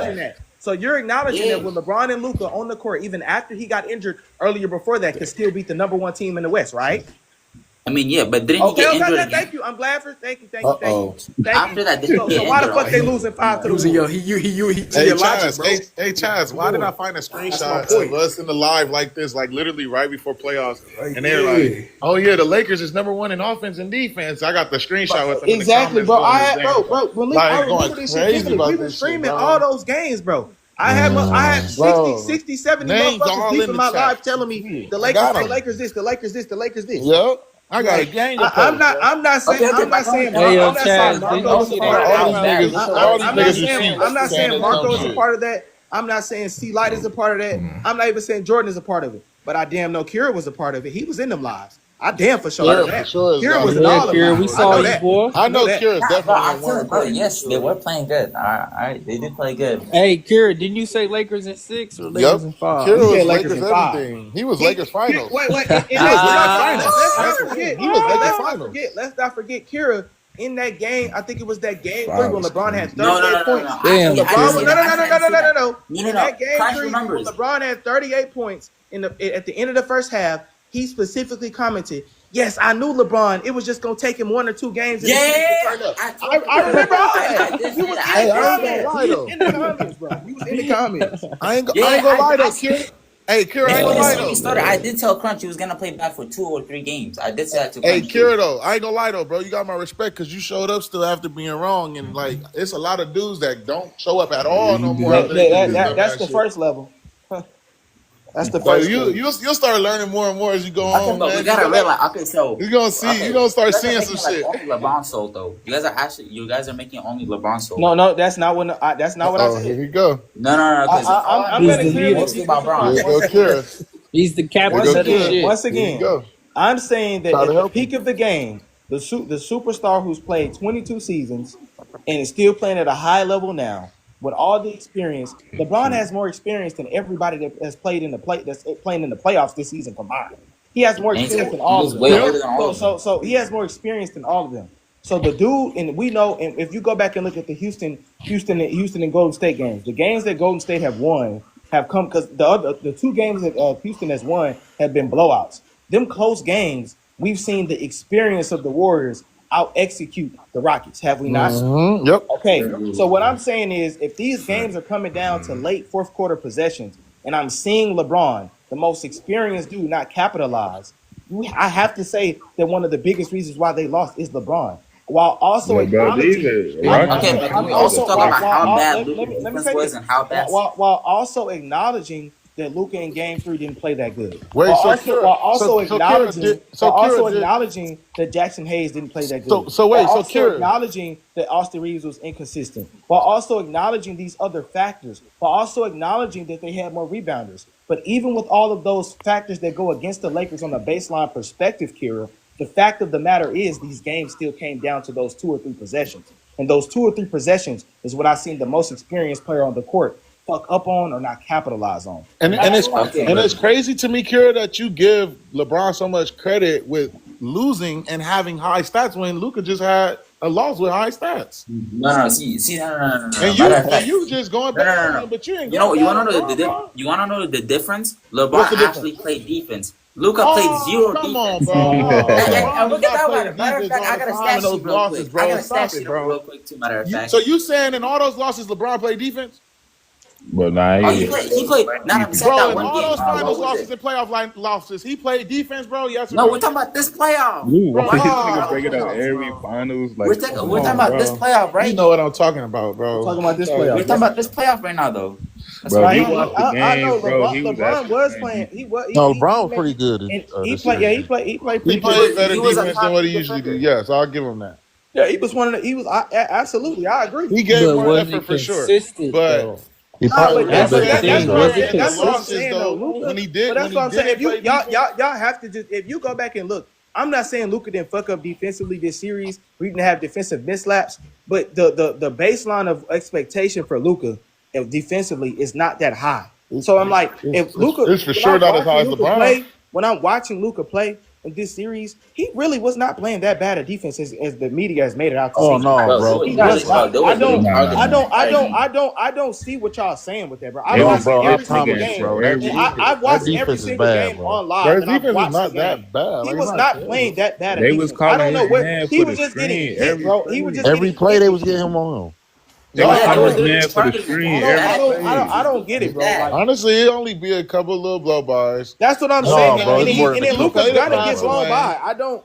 acknowledging that. So you're acknowledging Yeah. that with LeBron and Luka on the court, even after he got injured earlier before that, could still beat the number one team in the West, right? I mean, yeah, but didn't he Okay, get okay, injured okay. again? Thank you. I'm glad for. Thank you. Uh-oh. After that, didn't he So get why the injured? fuck they losing 5 to the Using your Wolves? Hey, your logic, Chaz, bro. hey, Chaz, why did I find a That's my screenshot point. of us in the live like this, like literally right before playoffs? Right And they're there. like, oh, yeah, the Lakers is number one in offense and defense. I got the screenshot with them Exactly, in the bro. comments. I had, Going I like going remember this shit crazy vividly. We about was this shit, streaming bro. all those games, bro. I had 60, Bro. 70 Names motherfuckers all deep in in the my chat. live telling me the I Lakers, got the 'em. Lakers this, the Lakers this, the Lakers this. Yep. I got a Like, gang of I'm posts, not. bro. I'm not saying. Okay, I'm not saying. Hey, I'm not saying Chaz, didn't you Marco's a see part that of All that. these timeout? niggas, Luka all was these I'm saying not niggas is saying. saying I'm not saying saying Marco some is a shit. part of that. I'm not saying C Light is a part of that. I'm not even saying Jordan is a part of it. But I damn know Kira was a part of it. He was in them lives. I damn for sure know Kira for that. sure is Kira got was to in be Yeah, all them in Kira, there we lives. for I saw know sure. you, that. boy. I I know know that. Kira's Nah, bro, definitely I in tell one you, bro. for Yes, they sure. were playing good. They did play good. Hey, Kira, didn't you say Lakers in 6 or Yep. Lakers in 5? He Kira said was Lakers Lakers in 5. everything. He was Lakers finals. Wait, and He was Lakers finals. let's That's not the thing. forget. He was Lakers finals. Let's not forget Kira in that game. I think it was that game 3 5 when is LeBron crazy. had No, no, 38 no, no, points. no. When Damn, I didn't LeBron was see Kira. that. I didn't see that. no. No, In no. that game Crash your 3 when numbers. LeBron had 38 points at the end of the first half, he specifically commented, "Yes, I knew LeBron. It was just gonna take him 1 or 2 games in the series to Yeah, turn up." I told you I that. remember all I that. did You say was that. in I the Hey, I did ain't say gonna that. comments. lie You was though. in the comments, bro. You was in the comments. I ain't Yeah, gonna lie though, I Kira. Hey, Kira, I ain't before gonna the lie series though. started, I did tell Crunch he was gonna play back for 2 or 3 games. I did say that to Hey, Crunch too. Kira though, I ain't gonna lie though, bro. You got my respect because you showed up still after being wrong, and like it's a lot of dudes that don't show up at all no more after they do this That's dumbass the shit. first level. That's the Like first stage. you'll start learning more and more as you go Okay, on, but we man. You gotta go back, realize. Okay, so you gonna see, you okay, gonna you start guys are seeing some making like shit. only LeBron sold though. You guys are making only LeBron sold. No, that's not what that's not what I Oh, here said. we go. No, because all I I'm know He's going to the is clearly leader. mostly about decrease Bron. Here one go second. Kira. He's the Here captain go of the Kira. ship. Once Here you again, go. I'm saying that Try to at the help peak you. of the game, the superstar who's played 22 seasons and is still playing at a high level now, with all the experience, LeBron has more experience than everybody that has played in the that's playing in the playoffs this season combined. He has more And experience than he all of was them. way Yep. older than all of them. So he has more experience than all of them. So the dude, and we know, and if you go back and look at the Houston and Golden State games, the games that Golden State have won have come because the 2 games that Houston has won have been blowouts. Them close games, we've seen the experience of the Warriors out execute the Rockets, have we not? Yep. Okay, so what I'm saying is, if these games are coming down to late fourth quarter possessions, and I'm seeing LeBron, the most experienced dude, not capitalize, I have to say that one of the biggest reasons why they lost is LeBron. While also Yeah, bro, these acknowledging, are I'm Rockets Okay, also, but not can I'm we playing good also also, talk while, about defense. while, how all, bad let, let Luka's me let me defense say was this, and how bad? while also acknowledging that Luka in Game 3 didn't play that good, Wait, so Kira, while also Kira did, acknowledging that Jackson Hayes didn't play that good, while so also Kira, acknowledging that Austin Reeves was inconsistent, while also acknowledging these other factors, while also acknowledging that they had more rebounders. But even with all of those factors that go against the Lakers on a baseline perspective, Kira, the fact of the matter is these games still came down to those 2 or 3 possessions. And those 2 or 3 possessions is what I've seen the most experienced player on the court fuck up on or not capitalize on. and And that's what I'm Okay, saying. it's but crazy to me, Kira, that you give LeBron so much credit with losing and having high stats when Luka just had a loss with high stats. no. See, no. And Matter of fact, you just going no, bad no, no, on him, no. but you ain't You know, going you bad wanna on know LeBron, bro. you wanna know the difference? LeBron What's the actually difference? played defense. Luka played Oh, zero come on, defense. bro. No, And LeBron we'll does get not that play matter. Matter of defense fact, all I the got a time in stat those sheet real losses, quick. I bro. got a stat Stop it, sheet up bro. real quick too. Matter of fact. So you saying in all those losses, LeBron played defense? But nah, Oh, he he played. Not except Bro, that in one all game. those finals What was losses it? and playoff line losses, he played defense, bro? Yes or No, no? we're talking about this playoff. Why Bro, Why this you keep nigga other breaking up playoffs, every bro? finals? We're Like, talking. come We're talking on, about this bro. playoff, You right? know what I'm talking about, We're bro. talking about this playoff. We're Yes, talking sir. about this playoff right now, though. That's bro, what if we're you talking watch about. the I know games, bro, he was LeBron actually was playing playing. defense. He was No, he LeBron was made, pretty good and this series. he played He pretty played decent. better He was a defense than top what he three usually do. defender. Yes, I'll give him that. Yeah, he was one of the. He was absolutely. I agree. He gave But more was it effort for sure. consistent But though? he No, probably but would have That's been the better. that's thing. what I'm Was it saying. In the That's what I'm consistent? losses saying though, though, Luca. when he But that's what I'm saying. didn't If you play defense, y'all have to just if you go back and look, I'm not saying Luca didn't fuck up defensively this series. We didn't have defensive mislaps, but the baseline of expectation for Luca defensively is not that high. So I'm like, if Luca, it's for sure not as high as LeBron. when I'm watching Luca play in this series, he really was not playing that bad a defense as the media has made it out to Oh see. no, Bro, bro. He was not. there was little argument. I don't see what y'all saying with that, bro. I've They No, was watched bro, I every blitzing single promise, against game, bro. him and every I've That watched every defense is single bad, game bro. on live, Their and I've defense is watched the not game. that bad. He Like, it's was not not playing terrible. that bad a They was defense. I calling don't know his what man he for was the just getting screen hit, every bro. He was play. just Every getting play hit they this was getting him series. on. They No, was Yeah, I they calling was his don't. literally man for the targeting him. screen His No, every I bad don't. defense. I play. His don't get defense it, is bro. bad. Like Honestly, it only be a couple little blow bys. that's what I'm saying. No, And bro, then it's more he than and a then couple. Luca's Play the gonna get passing blown lane. by. I don't.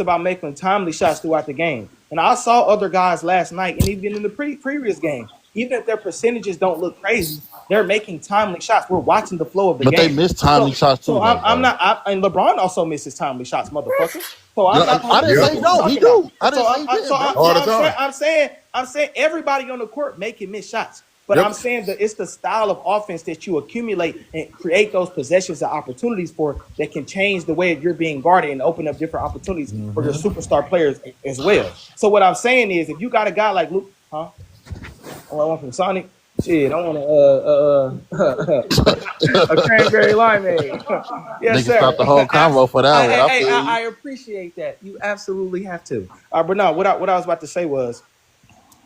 about making timely shots throughout the game. And I saw other guys last night and even in the previous game, even if their percentages don't look crazy, they're making timely shots. We're watching the flow of the But they game. missed timely shots too, So though, I'm bro. not. And LeBron also misses timely shots, motherfucker. So I'm not. I didn't say no. He do. I didn't say he didn't, bro. All the time. I'm saying everybody on the court making miss shots. But Yep. I'm saying that it's the style of offense that you accumulate and create those possessions and opportunities for that can change the way you're being guarded and open up different opportunities for your superstar players as well. So what I'm saying is, if you got a guy like Luke, I want from Sonic. Shit, I want a cranberry limeade. Yes, Nigga sir. stopped the whole convo for that one. I feel you. I appreciate that. You absolutely have to. But no, what I was about to say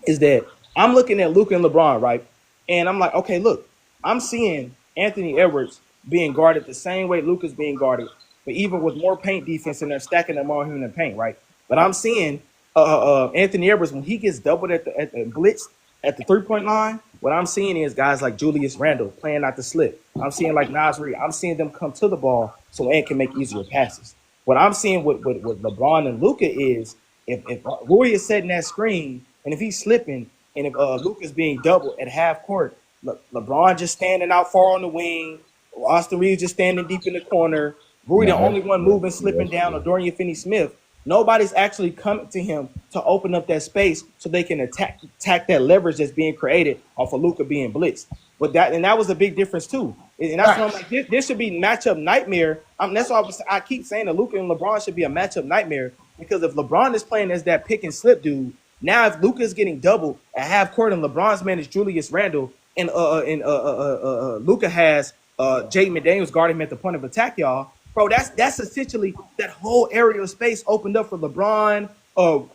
is that I'm looking at Luka and LeBron, right? And I'm like, okay, look, I'm seeing Anthony Edwards being guarded the same way Luka's being guarded, but even with more paint defense and they're stacking them on him in the paint, right? But I'm seeing Anthony Edwards, when he gets doubled at the blitz at the 3-point line, what I'm seeing is guys like Julius Randle playing out the slip. I'm seeing like Naz Reid. I'm seeing them come to the ball so Ant can make easier passes. What I'm seeing with LeBron and Luka is if Rui is setting that screen and if he's slipping and if Luka's being doubled at half court, LeBron just standing out far on the wing, Austin Reeves just standing deep in the corner, Rui the only one moving, slipping down, or Dorian Finney-Smith. Nobody's actually coming to him to open up that space so they can attack that leverage that's being created off of Luka being blitzed. But that was a big difference too. And that's why I'm like, this should be matchup nightmare. That's why I keep saying that Luka and LeBron should be a matchup nightmare, because if LeBron is playing as that pick and slip dude, now if Luka's getting doubled at half court and LeBron's man is Julius Randle and Luka has Jaden McDaniels guarding him at the point of attack, y'all. Bro, that's essentially that whole area of space opened up for LeBron,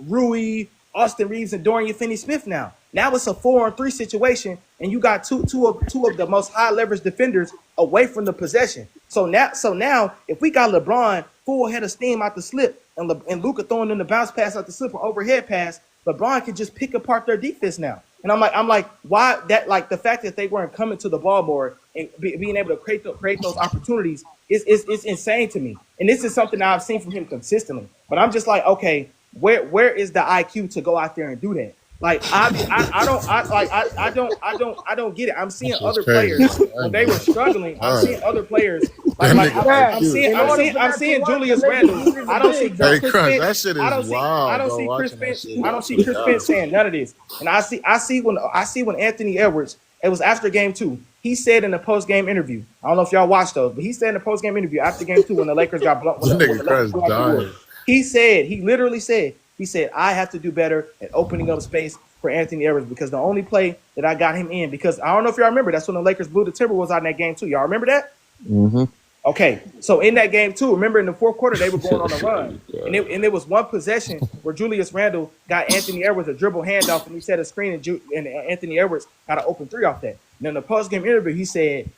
Rui, Austin Reeves, and Dorian Finney-Smith now. Now it's a 4-on-3 situation, and you got two of the most high leverage defenders away from the possession. So now if we got LeBron full head of steam out the slip and Luka throwing in the bounce pass out the slip or overhead pass, LeBron can just pick apart their defense now. And I'm like, why that? Like the fact that they weren't coming to the ball more and being able to create those opportunities is insane to me. And this is something I've seen from him consistently. But I'm just like, okay, where is the IQ to go out there and do that? Like I don't get it. I'm seeing other players when they were struggling. I'm seeing other players I'm seeing Julius Randle. I don't see Chris Finch. That shit is wild. I don't see Chris Finch. I don't see Chris Finch saying none of this. And I see when Anthony Edwards. It was after game 2. He said in the post game interview. I don't know if y'all watched those, but he said in the post game interview after game 2 when the Lakers got blown. He literally said. He said, I have to do better at opening up space for Anthony Edwards, because the only play that I got him in, because I don't know if y'all remember, that's when the Lakers blew the Timberwolves out in that game 2. Y'all remember that? Mm-hmm. Okay, so in that game 2, remember in the fourth quarter, they were going on a run. And there was one possession where Julius Randle got Anthony Edwards a dribble handoff, and he set a screen, and Anthony Edwards got an open 3 off that. And in the post-game interview, he said,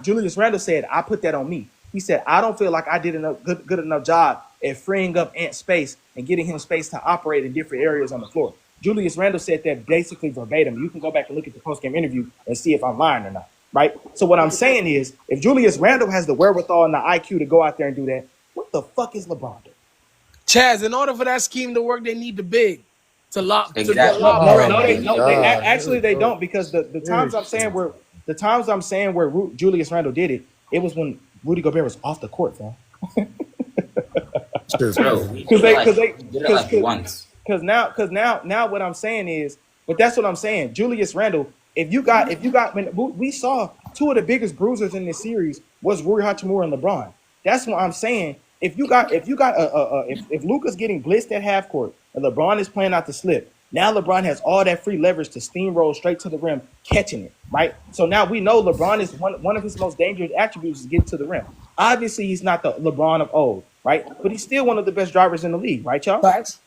Julius Randle said, I put that on me. He said, I don't feel like I did a good enough job at freeing up Ant's space and getting him space to operate in different areas on the floor. Julius Randle said that basically verbatim. You can go back and look at the post-game interview and see if I'm lying or not, right? So what I'm saying is, if Julius Randle has the wherewithal and the IQ to go out there and do that, what the fuck is LeBron doing? Chaz, in order for that scheme to work, they need the big to lock. Exactly. Actually, they don't, because the times I'm saying where Julius Randle did it, it was when Rudy Gobert was off the court, fam. Because now what I'm saying is, but that's what I'm saying. Julius Randle, if you got when we saw 2 of the biggest bruisers in this series was Rui Hachimura and LeBron. That's what I'm saying. If Luka's getting blitzed at half court and LeBron is playing out the slip, now LeBron has all that free leverage to steamroll straight to the rim, catching it, right? So now we know LeBron is one of his most dangerous attributes is getting to the rim. Obviously, he's not the LeBron of old, right? But he's still one of the best drivers in the league, right, y'all? Facts.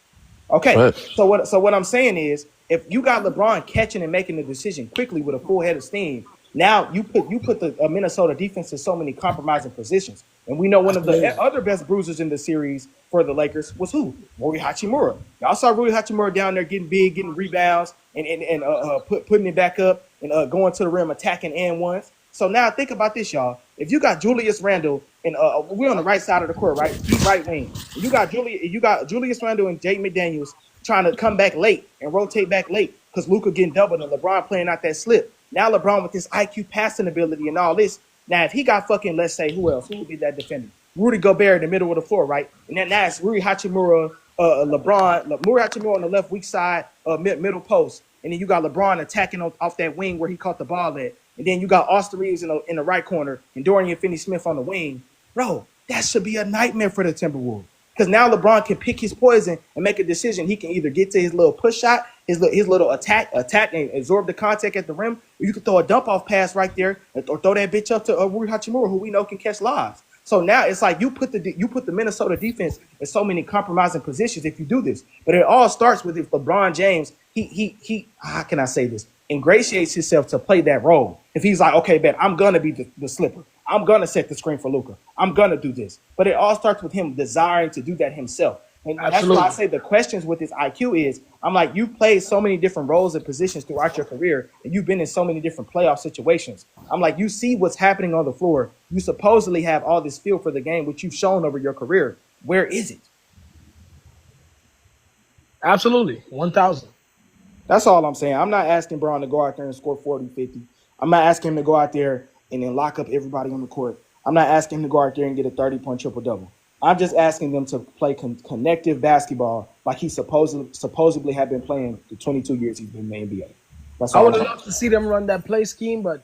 Okay. So what I'm saying is, if you got LeBron catching and making the decision quickly with a full head of steam, now you put the Minnesota defense in so many compromising positions. And we know one of the other best bruisers in the series for the Lakers was who? Rui Hachimura. Y'all saw Rui Hachimura down there getting big, getting rebounds, and putting it back up and going to the rim, attacking and ones. So now think about this, y'all. If you got Julius Randle and we're on the right side of the court, right? He's right wing. You got Julius Randle and Jaden McDaniels trying to come back late and rotate back late because Luka getting doubled and LeBron playing out that slip. Now LeBron with this IQ passing ability and all this. Now, if he got fucking, let's say, who else? Who would be that defender? Rudy Gobert in the middle of the floor, right? And then now it's Rui Hachimura, Muri Hachimura on the left weak side, middle post. And then you got LeBron attacking off that wing where he caught the ball at. And then you got Austin Reeves in the right corner and Dorian Finney-Smith on the wing. Bro, that should be a nightmare for the Timberwolves. Because now LeBron can pick his poison and make a decision. He can either get to his little push shot, his little attack and absorb the contact at the rim, or you can throw a dump-off pass right there or throw that bitch up to Rui Hachimura, who we know can catch lobs. So now it's like you put the Minnesota defense in so many compromising positions if you do this. But it all starts with if LeBron James, he how can I say this, ingratiates himself to play that role. If he's like, okay, bet I'm going to be the slipper. I'm going to set the screen for Luka. I'm going to do this. But it all starts with him desiring to do that himself. And that's why I say the questions with his IQ is, I'm like, you played so many different roles and positions throughout your career, and you've been in so many different playoff situations. I'm like, you see what's happening on the floor. You supposedly have all this feel for the game, which you've shown over your career. Where is it? Absolutely. 1,000. That's all I'm saying. I'm not asking Braun to go out there and score 40, 50. I'm not asking him to go out there and then lock up everybody on the court. I'm not asking him to go out there and get a 30-point triple-double. I'm just asking them to play connective basketball like he supposedly have been playing the 22 years he's been in the NBA. That's all. I would have loved to see them run that play scheme, but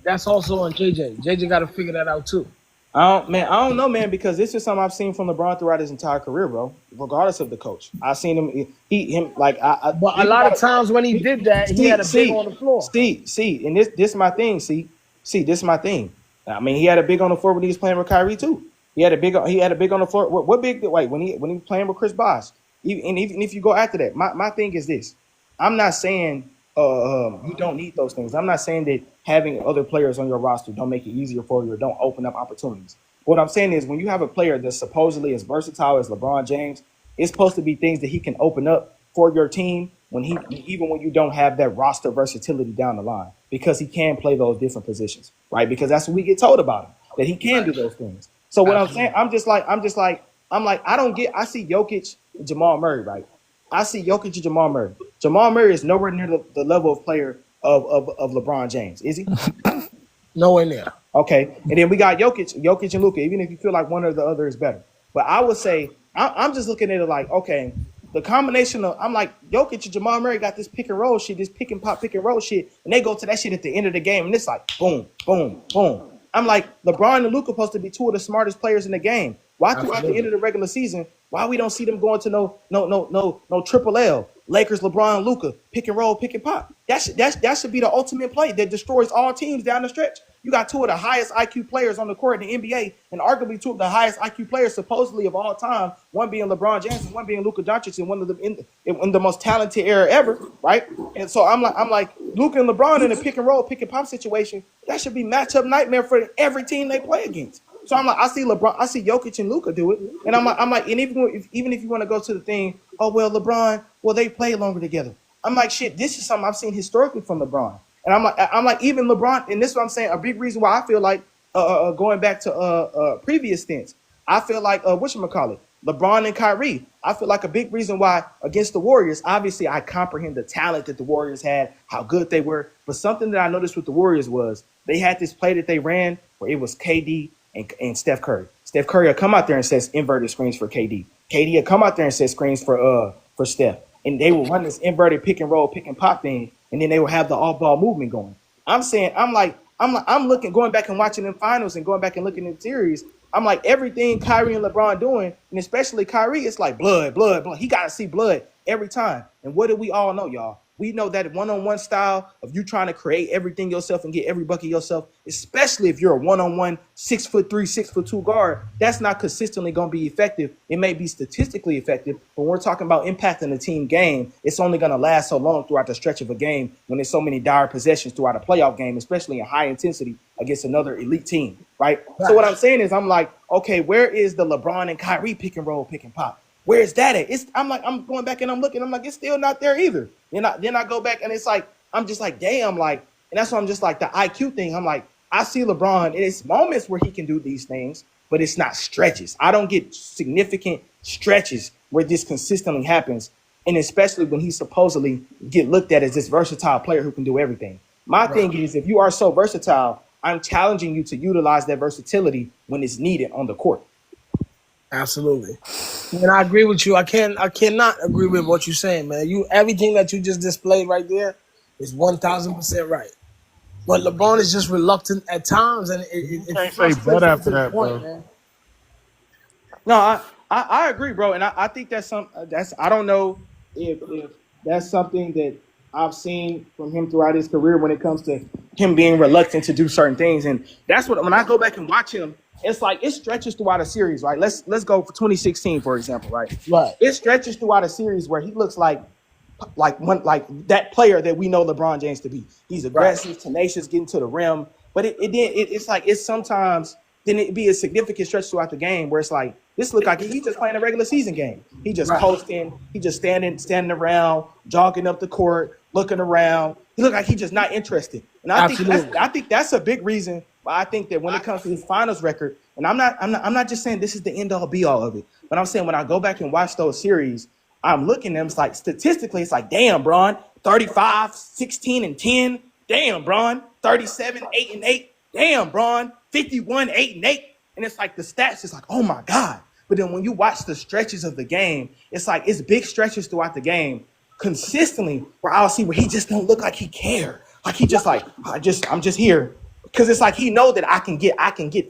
that's also on JJ. JJ got to figure that out too. I don't know, man, because this is something I've seen from LeBron throughout his entire career, bro. Regardless of the coach, I've seen him like. But a lot of times when he did that, he had a big on the floor. And this is my thing. This is my thing. I mean, he had a big on the floor when he was playing with Kyrie too. He had a big on the floor. What big? Wait, when he was playing with Chris Bosh, even if you go after that, my thing is this. I'm not saying you don't need those things. I'm not saying that having other players on your roster don't make it easier for you or don't open up opportunities. What I'm saying is when you have a player that's supposedly as versatile as LeBron James, it's supposed to be things that he can open up for your team even when you don't have that roster versatility down the line, because he can play those different positions, right? Because that's what we get told about him, that he can do those things. So what I'm saying, I see Jokic and Jamal Murray, right? I see Jokic and Jamal Murray. Jamal Murray is nowhere near the level of player of LeBron James, is he? Nowhere near. Okay, and then we got Jokic and Luka, even if you feel like one or the other is better. But I would say, I'm just looking at it like, okay, the combination of, I'm like, Jokic and Jamal Murray got this pick and roll shit, this pick and pop, pick and roll shit, and they go to that shit at the end of the game, and it's like, boom, boom, boom. I'm like, LeBron and Luka supposed to be two of the smartest players in the game. Why throughout the end of the regular season, why we don't see them going to no triple L? Lakers, LeBron, Luka, pick and roll, pick and pop. That should be the ultimate play that destroys all teams down the stretch. You got two of the highest IQ players on the court in the NBA, and arguably two of the highest IQ players supposedly of all time, one being LeBron James and one being Luka Doncic, and one of the in the most talented era ever, right? And so I'm like Luka and LeBron in a pick and roll, pick and pop situation. That should be matchup nightmare for every team they play against. So I'm like, I see Jokic and Luka do it, and I'm like, and even if you want to go to the thing, oh well, LeBron, well they play longer together. I'm like, shit, this is something I've seen historically from LeBron, and I'm like, even LeBron, and this is what I'm saying. A big reason why I feel like going back to previous stints, I feel like whatchamacallit, LeBron and Kyrie. I feel like a big reason why against the Warriors. Obviously, I comprehend the talent that the Warriors had, how good they were, but something that I noticed with the Warriors was they had this play that they ran where it was KD and Steph Curry. Steph Curry will come out there and says inverted screens for KD. KD will come out there and says screens for Steph. And they will run this inverted pick and roll, pick and pop thing, and then they will have the all ball movement going. I'm looking, going back and watching them finals and going back and looking at the series. I'm like, everything Kyrie and LeBron doing, and especially Kyrie, it's like blood. He got to see blood every time. And what do we all know, y'all? We know that one-on-one style of you trying to create everything yourself and get every bucket yourself, especially if you're a one-on-one 6'3", 6'2" guard, that's not consistently going to be effective. It may be statistically effective, but when we're talking about impacting the team game, it's only going to last so long throughout the stretch of a game when there's so many dire possessions throughout a playoff game, especially in high intensity against another elite team, right? So what I'm saying is I'm like, okay, where is the LeBron and Kyrie pick and roll, pick and pop? Where is that at? I'm going back and I'm looking. I'm like, it's still not there either. Then I go back and it's like, I'm just like, damn, like, and that's why I'm just like the IQ thing. I'm like, I see LeBron, and it's moments where he can do these things, but it's not stretches. I don't get significant stretches where this consistently happens, and especially when he supposedly get looked at as this versatile player who can do everything. My Right. thing is, if you are so versatile, I'm challenging you to utilize that versatility when it's needed on the court. Absolutely. And I agree with you. I cannot agree with what you're saying, man. Everything that you just displayed right there is 1,000% right. But LeBron is just reluctant at times, and You it can't say but frustrates me after to the that, point, bro. man. No, I agree, bro, and I think that's I don't know if that's something that I've seen from him throughout his career when it comes to him being reluctant to do certain things, and that's what when I go back and watch him, it's like it stretches throughout a series, right? Let's go for 2016 for example, right? Right. It stretches throughout a series where he looks like that player that we know LeBron James to be. He's Right. aggressive, tenacious, getting to the rim. But it's like it's sometimes then it be a significant stretch throughout the game where it's like this look like he's just playing a regular season game. He just Right. coasting, he just standing around, jogging up the court, looking around. He look like he's just not interested. And Absolutely. I think that's a big reason why I think that when it comes to his finals record, and I'm not just saying this is the end all be all of it, but I'm saying when I go back and watch those series, I'm looking at them, it's like statistically, it's like, damn, Bron, 35, 16, and 10. Damn, Bron, 37, 8, and 8. Damn, Bron, 51, 8, and 8. And it's like the stats is like, oh my God. But then when you watch the stretches of the game, it's like it's big stretches throughout the game consistently where I'll see where he just don't look like he care. Like he just like, I'm just here. Because it's like he know that I can get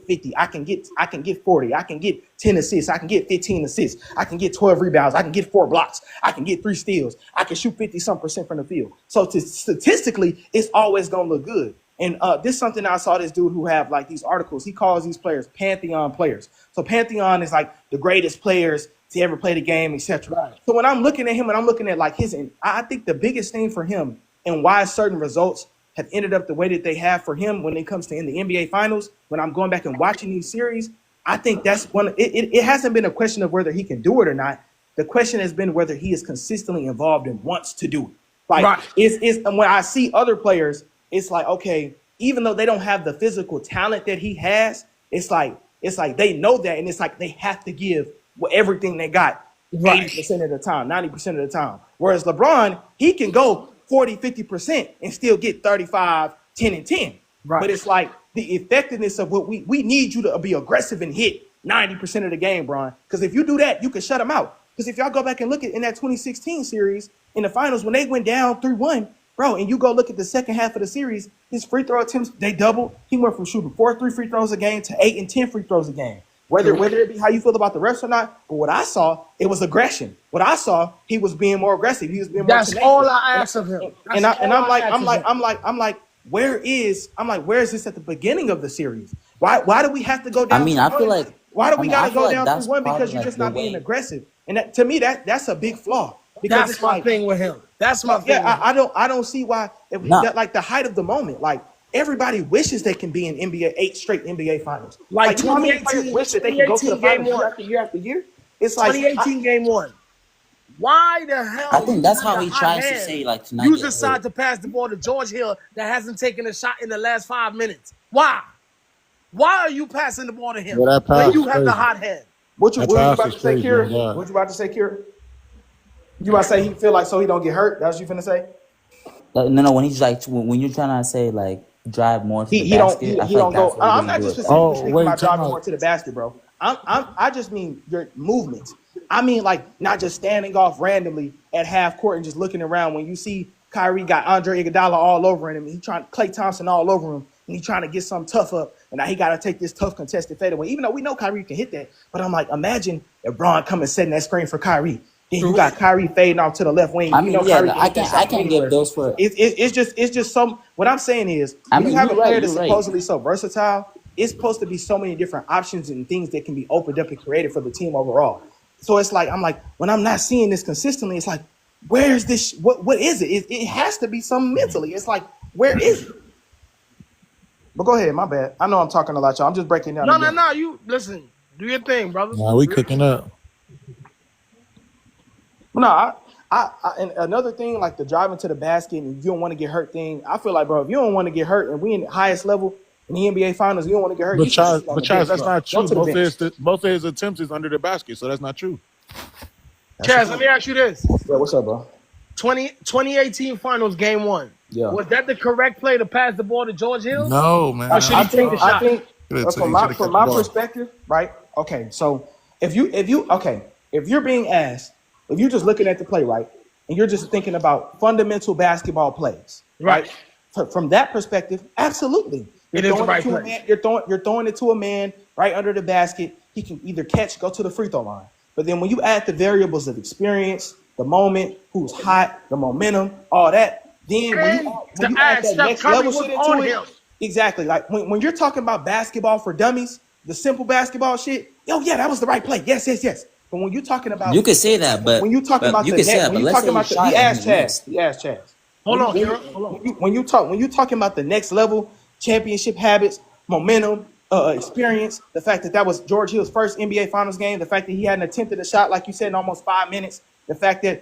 50, I can get 40, I can get 10 assists, I can get 15 assists, I can get 12 rebounds, I can get 4 blocks, I can get 3 steals, I can shoot 50-some% from the field. So statistically, it's always gonna look good. And this is something I saw this dude who have like these articles. He calls these players Pantheon players. So Pantheon is like the greatest players to ever play the game, etc. Right. So when I'm looking at him and I'm looking at like I think the biggest thing for him and why certain results have ended up the way that they have for him when it comes to in the NBA Finals, when I'm going back and watching these series, I think that's one. It hasn't been a question of whether he can do it or not. The question has been whether he is consistently involved and wants to do it. Like Right. and when I see other players, it's like, okay, even though they don't have the physical talent that he has, it's like they know that, and it's like they have to give everything they got Right. 80% of the time, 90% of the time. Whereas LeBron, he can go 40, 50% and still get 35, 10, and 10. Right. But it's like the effectiveness of what we need you to be aggressive and hit 90% of the game, Bron. Because if you do that, you can shut them out. Because if y'all go back and look at in that 2016 series in the finals when they went down 3-1, bro, and you go look at the second half of the series, his free throw attempts, they doubled. He went from shooting 4 3 free throws a game to 8 and 10 free throws a game. Whether it be how you feel about the refs or not, but what I saw, it was aggression. What I saw, he was being more aggressive. He was being more That's tenacious. all I ask of him. I'm like, where is this at the beginning of the series? Why do we have to go down? I mean, I feel like why do we gotta go down that's 3-1 probably because you're like just the not being way. aggressive? And that, to me, that's a big flaw. Because That's it's my like, thing with him. That's my thing. yeah, I don't see why Nah. that, like the height of the moment. Like everybody wishes they can be in NBA 8 straight NBA finals. Like you know how many players 2018 wish that they can go to the 2018 finals game year one. after year after year. It's like 2018 game 1. Why the hell? I think that's you got how the he hot tries to hand? say like tonight. You get decide hurt. to pass the ball to George Hill that hasn't taken a shot in the last 5 minutes. Why? Why are you passing the ball to him Yeah, that when pass you is have the crazy. hot hand? what you That about pass to is say, crazy, Kira? God. What you about to say, Kira? You about to say he feel like so he don't get hurt? That's what you finna say? Like, no, when he's like when you're trying to say like drive more to the He don't basket, I he feel don't like that's go. what he I'm doesn't not do just it. specifically Oh, speaking wait, about time driving more out. to the basket, bro. I just mean your movements. I mean like not just standing off randomly at half court and just looking around when you see Kyrie got Andre Iguodala all over him. He trying Klay Thompson all over him, and he trying to get something tough up. And now he got to take this tough contested fadeaway. Even though we know Kyrie can hit that, but I'm like, imagine if Bron come and setting that screen for Kyrie. Then you got Kyrie fading off to the left wing. I You mean, know yeah, Kyrie can hit that I shot from can give anywhere. those for. It's just some. What I'm saying is, I when mean, you have a you're right. player that's You're right. supposedly so versatile, it's supposed to be so many different options and things that can be opened up and created for the team overall. So it's like I'm like when I'm not seeing this consistently, it's like where's this? What is it? It has to be something mentally. It's like where is it? But go ahead, my bad. I know I'm talking a lot, y'all. I'm just breaking down. No. You listen. Do your thing, brother. Nah, we cooking up. No, and another thing, like the driving to the basket and you don't want to get hurt thing. I feel like, bro, if you don't want to get hurt and we in the highest level in the NBA Finals, you don't want to get hurt. But You should just Chaz, sit on but the Chaz, bench, that's bro. not Go true. to the bench. Both of his attempts is under the basket, so that's not true. Chaz, let me ask you this: Yeah, what's up, bro? 2018 Finals Game 1. Yeah. Was that the correct play to pass the ball to George Hill? No, man. Or should he take the I shot? think He from should have from kept the my ball. perspective, right? Okay, so if you're being asked, if you're just looking at the play, right, and you're just thinking about fundamental basketball plays, right? From that perspective, absolutely. It is the right play. Man, you're throwing it to a man right under the basket. He can either catch, go to the free throw line. But then when you add the variables of experience, the moment, who's hot, the momentum, all that, then when you add that next level shit into it, exactly. Like when you're talking about basketball for dummies, the simple basketball shit, yeah, that was the right play. Yes. But when you're talking about, You could say that, but when you're talking about you the could say net, that, when but you're let's talking say about he the, shot it and he asked Chaz. Hold on. When you talking about the next level, championship habits, momentum, experience, the fact that was George Hill's first NBA Finals game, the fact that he hadn't attempted a shot, like you said, in almost 5 minutes, the fact that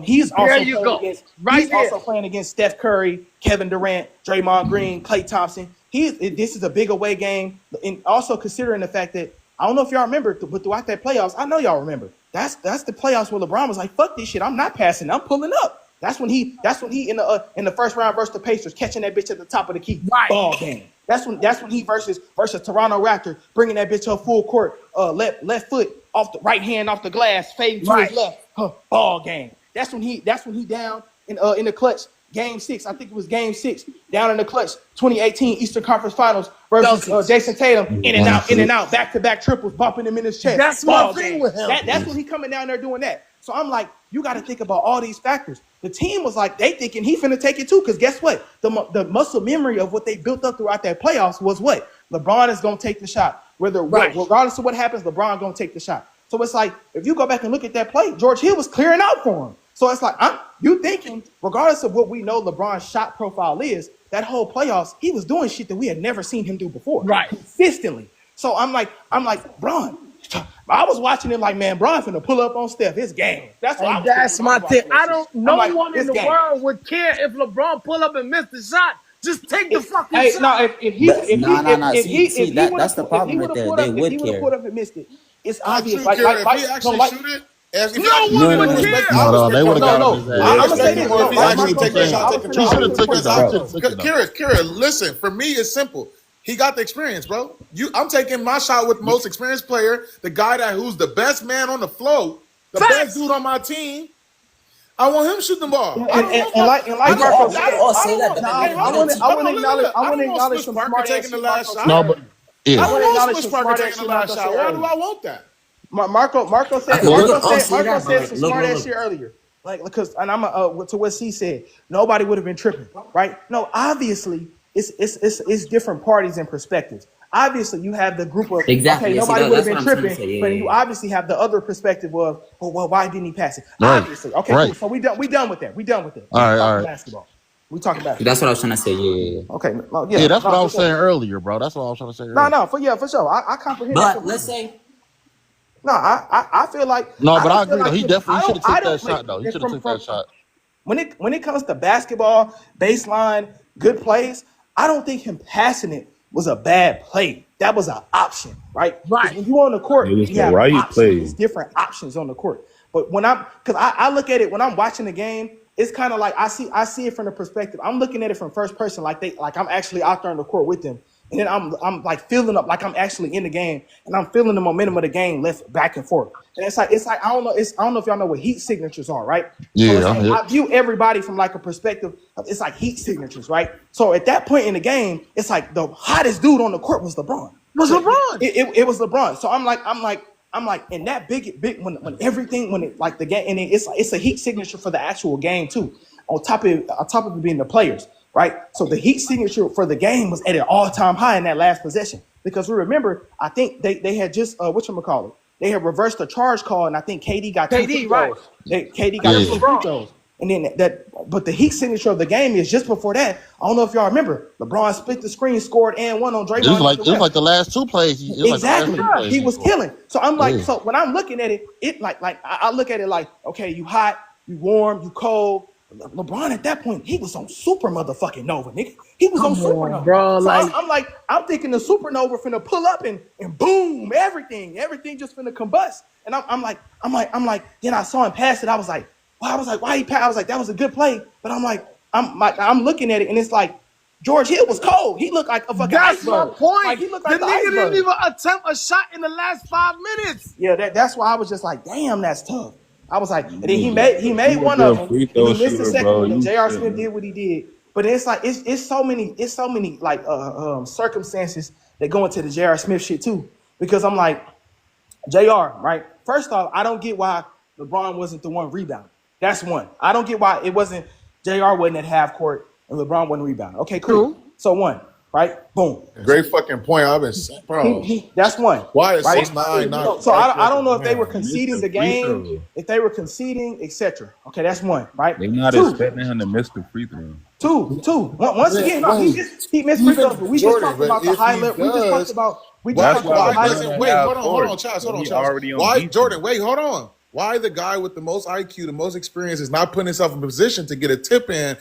he's also playing against Steph Curry, Kevin Durant, Draymond Green, Klay Thompson. This is a big away game, and also considering the fact that I don't know if y'all remember, but throughout that playoffs, I know y'all remember. That's the playoffs where LeBron was like, "Fuck this shit, I'm not passing, I'm pulling up." That's when he in the first round versus the Pacers, catching that bitch at the top of the key, ball game. That's when he versus Toronto Raptor, bringing that bitch up full court, left foot off the right hand off the glass, fading to his left, ball game. That's when he down in the clutch. Game 6, I think it was Game 6, down in the clutch, 2018 Eastern Conference Finals versus Jason Tatum, in and out, back-to-back triples, bumping him in his chest. That's my thing with him. That's when he coming down there doing that. So I'm like, you got to think about all these factors. The team was like, they thinking he finna take it too, because guess what? The muscle memory of what they built up throughout that playoffs was what? LeBron is going to take the shot. Regardless of what happens, LeBron going to take the shot. So it's like, if you go back and look at that play, George Hill was clearing out for him. So it's like, you thinking, regardless of what we know LeBron's shot profile is, that whole playoffs, he was doing shit that we had never seen him do before. Consistently. So I'm like, Bron. I was watching him like, man, Bron finna pull up on Steph. His game. That's my thing. No one in the world would care if LeBron pull up and miss the shot. Just take the fucking shot. That's the problem right there. They would care. If he would have put up and missed it, it's obvious. If he actually shoot it, no one would care. No, they would have got his ass. I'm gonna say this. If he actually take the shot, take control. He should have took it. Kira, listen. For me, it's simple. He got the experience, bro. I'm taking my shot with the most experienced player, the guy who's the best man on the floor, the best dude on my team. I want him to shoot the ball. And like Marco said, I want to acknowledge some smart taking the last shot. No, but I don't want Swiss Parker taking the last shot. Why do I want that? Marco said some smart ass shit earlier. Like, because, and I'm to what C said, nobody would have been tripping, right? No, obviously it's different parties and perspectives. Obviously, you have the group of nobody would have been tripping, but you obviously have the other perspective of, well, why didn't he pass it? Right. Obviously, cool. So we done with that. All right. Basketball. We talking about That's what I was trying to say. Yeah. Okay. That's what I was saying earlier, bro. That's what I was trying to say earlier. For sure. I comprehend. But let's say. No, I feel like. No, but I agree. Like he definitely should have took that shot, though. He should have took that shot. When it comes to basketball, baseline, good plays, I don't think him passing it was a bad play. That was an option, right? When you on the court, you have options. There's different options on the court. But because I look at it when I'm watching the game, it's kind of like I see it from the perspective. I'm looking at it from first person, like I'm actually out there on the court with them. And then I'm like feeling up like I'm actually in the game, and I'm feeling the momentum of the game left back and forth. And it's like I don't know if y'all know what heat signatures are, right? Yeah. So I view everybody from like a perspective of, it's like heat signatures, right? So at that point in the game, it's like the hottest dude on the court was LeBron. It was LeBron. So I'm like in that big when the game, and it's a heat signature for the actual game too. On top of it being the players. Right, so the heat signature for the game was at an all-time high in that last possession, because we remember, I think they had just they had reversed the charge call, and I think KD got two free throws. KD got two free throws, and then but the heat signature of the game is just before that. I don't know if y'all remember, LeBron split the screen, scored and one on Draymond. It was like the last two plays. Exactly, he was killing. So I'm like, so when I'm looking at it, I look at it like, okay, you hot, you warm, you cold. LeBron at that point, he was on super motherfucking Nova, nigga. He was on supernova, bro. So I'm thinking the supernova finna pull up and boom, everything just finna combust. And I'm like, then I saw him pass it. I was like, why he passed? I was like, that was a good play. But I'm I'm looking at it and it's like George Hill was cold. He looked like a fucking That's iceberg. my point. Like he looked The like the nigga iceberg. didn't even attempt a shot in the last 5 minutes. Yeah, that's why I was just like, damn, that's tough. I was like, and then he made one of them, and he missed the second one. And J.R. Smith did what he did. But it's like it's so many like circumstances that go into the J.R. Smith shit too. Because I'm like, J.R., right? First off, I don't get why LeBron wasn't the one rebounding. That's one. I don't get why it wasn't J.R. wasn't at half court and LeBron wasn't rebounding. Okay, cool. So one, right? Boom. Great fucking point. I've been saying, bro. That's one. Why is right? 6'9" not? So I don't know if they were conceding the game, if they were conceding, etc. Okay, that's one, right? They're not expecting him to miss the free throw. Two. Once again, no, he missed free throws. But we just talked about the high level. We just talked about. Wait, hold on, Charles. Why, Jordan? Wait, hold on. Why the guy with the most IQ, the most experience, is not putting himself in position to get a tip in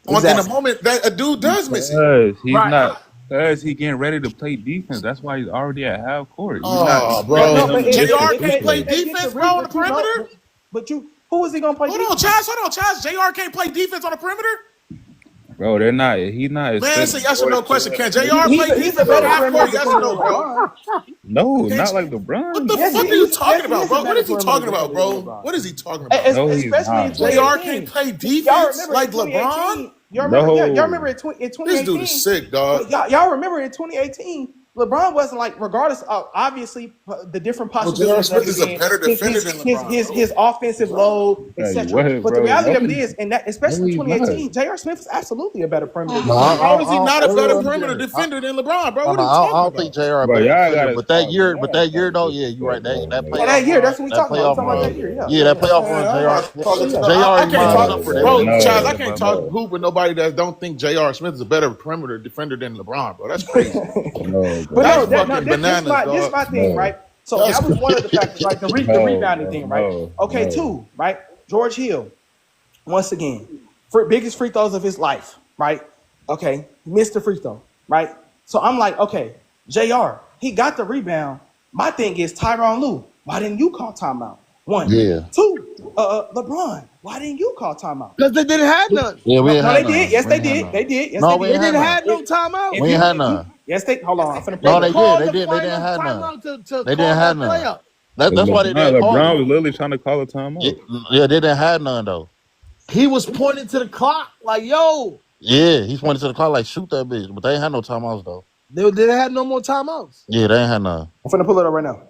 in the moment that a dude does miss it? He's not. Because he's getting ready to play defense. That's why he's already at half court. Bro. JR can't play defense, bro, on the perimeter? But who is he going to play defense? Hold on, Chaz. JR can't play defense on the perimeter? Bro, he's not. Man, it's a yes or no question. Can JR play defense on half court? Yes or no, bro? No, not like LeBron. What the fuck are you talking about, bro? What is he talking about, bro? What is he talking about? No, he's not. JR can't play defense like LeBron? Y'all remember in 2018? This dude is sick, dog. Y'all remember in 2018, LeBron wasn't like, regardless of obviously the different possibilities. J.R. Smith is a better defender than LeBron. His offensive load, etc. But the reality of it is, and that especially in 2018, J.R. Smith is absolutely a better perimeter. How is he not a better perimeter defender than LeBron, bro? What are you talking about? I don't think JR. But that year though, yeah, you're right. That playoff. That year, that's what we talking about. That year, yeah, that playoff run, JR. Bro, Charles, I can't talk hoop with nobody that don't think J.R. Smith is a better perimeter defender than LeBron, bro. That's crazy. But this is my thing, right? So that was one of the factors, right? The rebounding thing, right? Okay, two, right? George Hill, once again, biggest free throws of his life, right? Okay, missed the free throw, right? So I'm like, okay, JR, he got the rebound. My thing is Tyronn Lue, why didn't you call timeout? One. Yeah. Two, LeBron, why didn't you call timeout? Because they didn't have none. Yeah, we they did. Yes, they did. They did. Yes, they didn't have no timeout. We ain't had none. Yes, hold on. I'm finna no, they did. They didn't have none. They didn't have none. That's why they didn't call. LeBron was literally trying to call a timeout. Yeah, they didn't have none though. He was pointing to the clock like, "Yo." Yeah, he's pointing to the clock like, "Shoot that bitch," but they ain't had no timeouts though. They didn't have no more timeouts. Yeah, they ain't had none. I'm finna pull it up right now.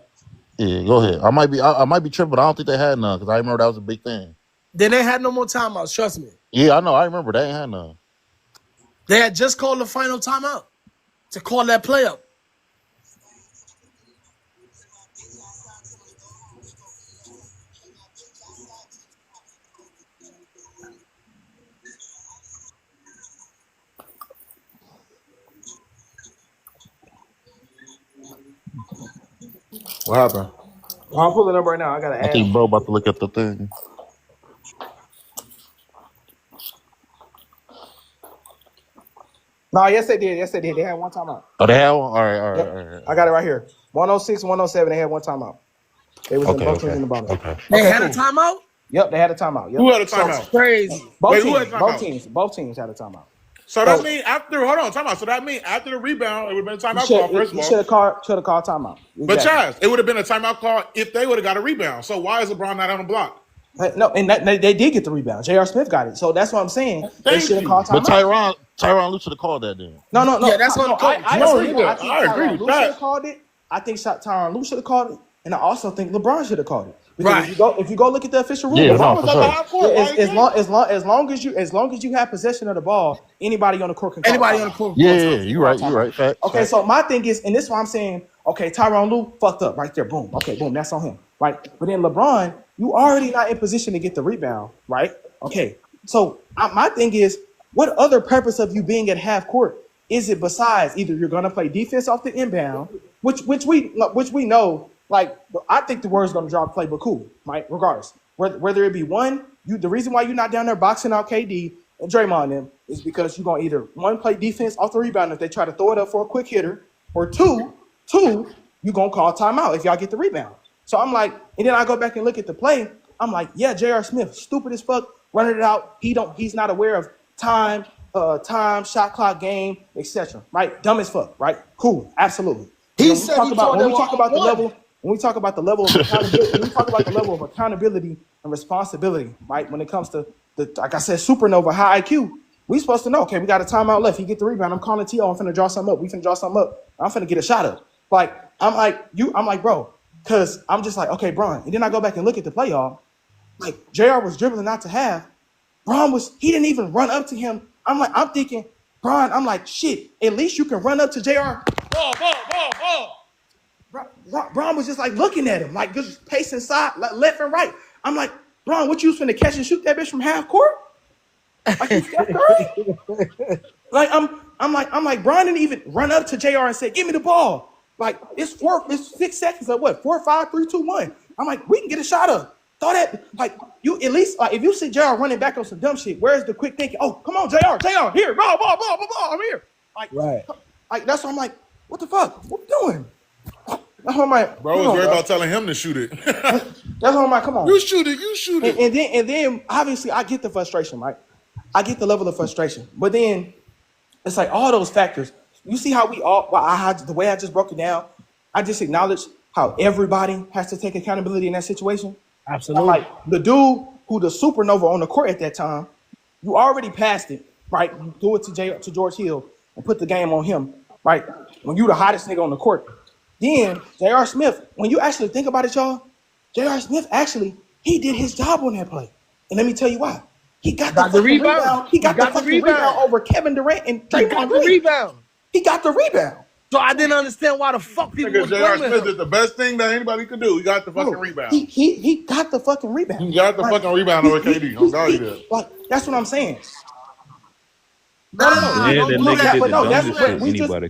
Yeah, go ahead. I might be tripping, but I don't think they had none because I remember that was a big thing. Then they had no more timeouts. Trust me. Yeah, I know. I remember they ain't had none. They had just called the final timeout to call that play up. What happened? I'm pulling up right now. I gotta add. I think bro about to look at the thing. No, yes they did. Yes they did. They had one timeout. Oh, they had one? All right. I got it right here. 106, 107. They had one timeout. They was in both teams in the bottom. They had a timeout? Yep, they had a timeout. Yep. Who had a timeout? So crazy. Both teams had a timeout. So that means So that means after the rebound, it would have been a timeout call. First of all, should have called timeout. Exactly. But Chaz, it would have been a timeout call if they would have got a rebound. So why is LeBron not on the block? No, and they did get the rebound. J.R. Smith got it. So that's what I'm saying. They should have called timeout. But Tyronn Lue should have called that then. No. Yeah, that's what I'm calling. I agree with that. Should have called it. I think Tyronn Lue should have called it, and I also think LeBron should have called it. Because right. if you go look at the official rule, as long as you have possession of the ball, anybody on the court can call it. Yeah, you're right. Fact. Okay, so my thing is, and this is why I'm saying, okay, Tyronn Lue fucked up right there. Boom. Okay, boom. That's on him. Right. But then LeBron, you already not in position to get the rebound. Right. Okay. So my thing is, what other purpose of you being at half court is it besides either you're going to play defense off the inbound, which we know. Like, I think the word's going to drop play, but cool, right? Regardless, whether it be one, the reason why you're not down there boxing out KD and Draymond and them is because you're going to either one, play defense off the rebound if they try to throw it up for a quick hitter, or two, you're going to call timeout if y'all get the rebound. So I'm like, and then I go back and look at the play. I'm like, yeah, J.R. Smith, stupid as fuck, running it out. He's not aware of time, shot clock, game, etc. Right? Dumb as fuck. Right? Cool. Absolutely. He said he told them on one. When we talk about the level of accountability, and responsibility, right? When it comes to like I said, supernova, high IQ, we supposed to know. Okay, we got a timeout left. He get the rebound. I'm calling T.O. I'm finna draw something up. We finna draw something up. I'm finna get a shot up. Like I'm like, bro, because I'm just like, okay, Bron. And then I go back and look at the play, y'all. Like JR was dribbling out to half. He didn't even run up to him. I'm thinking, Bron, I'm like, shit, at least you can run up to JR. Ball. Bron was just like looking at him, like just pacing side, like left and right. I'm like, Bron, what you finna catch and shoot that bitch from half court? Like you Steph Curry? Like I'm like, Bron didn't even run up to JR and say, give me the ball. Like it's 6 seconds of what? 4, 5, 3, 2, 1. I'm like, we can get a shot up. Thought that like you at least like if you see JR running back on some dumb shit, where's the quick thinking? Oh, come on, JR, here, ball, I'm here. Like, right. Like that's what I'm like, what the fuck? What we doing? That's what I'm like. Bro was worried about telling him to shoot it. That's what I'm like, come on. You shoot it. And then obviously I get the frustration, right? I get the level of frustration. But then it's like all those factors. You see how the way I just broke it down, I just acknowledge how everybody has to take accountability in that situation. Absolutely. Like the dude who the supernova on the court at that time, you already passed it, right? You threw it to George Hill and put the game on him, right? When you the hottest nigga on the court. Then J.R. Smith, when you actually think about it, y'all, J.R. Smith actually, he did his job on that play. And let me tell you why. He got the rebound. He got the rebound over Kevin Durant and Draymond Green. He got the rebound. So I didn't understand why the fuck people were J.R. Smith did the best thing that anybody could do. He got the fucking rebound. He got the fucking rebound. He got the fucking rebound over KD. I'm sorry, he did. Like that's what I'm saying.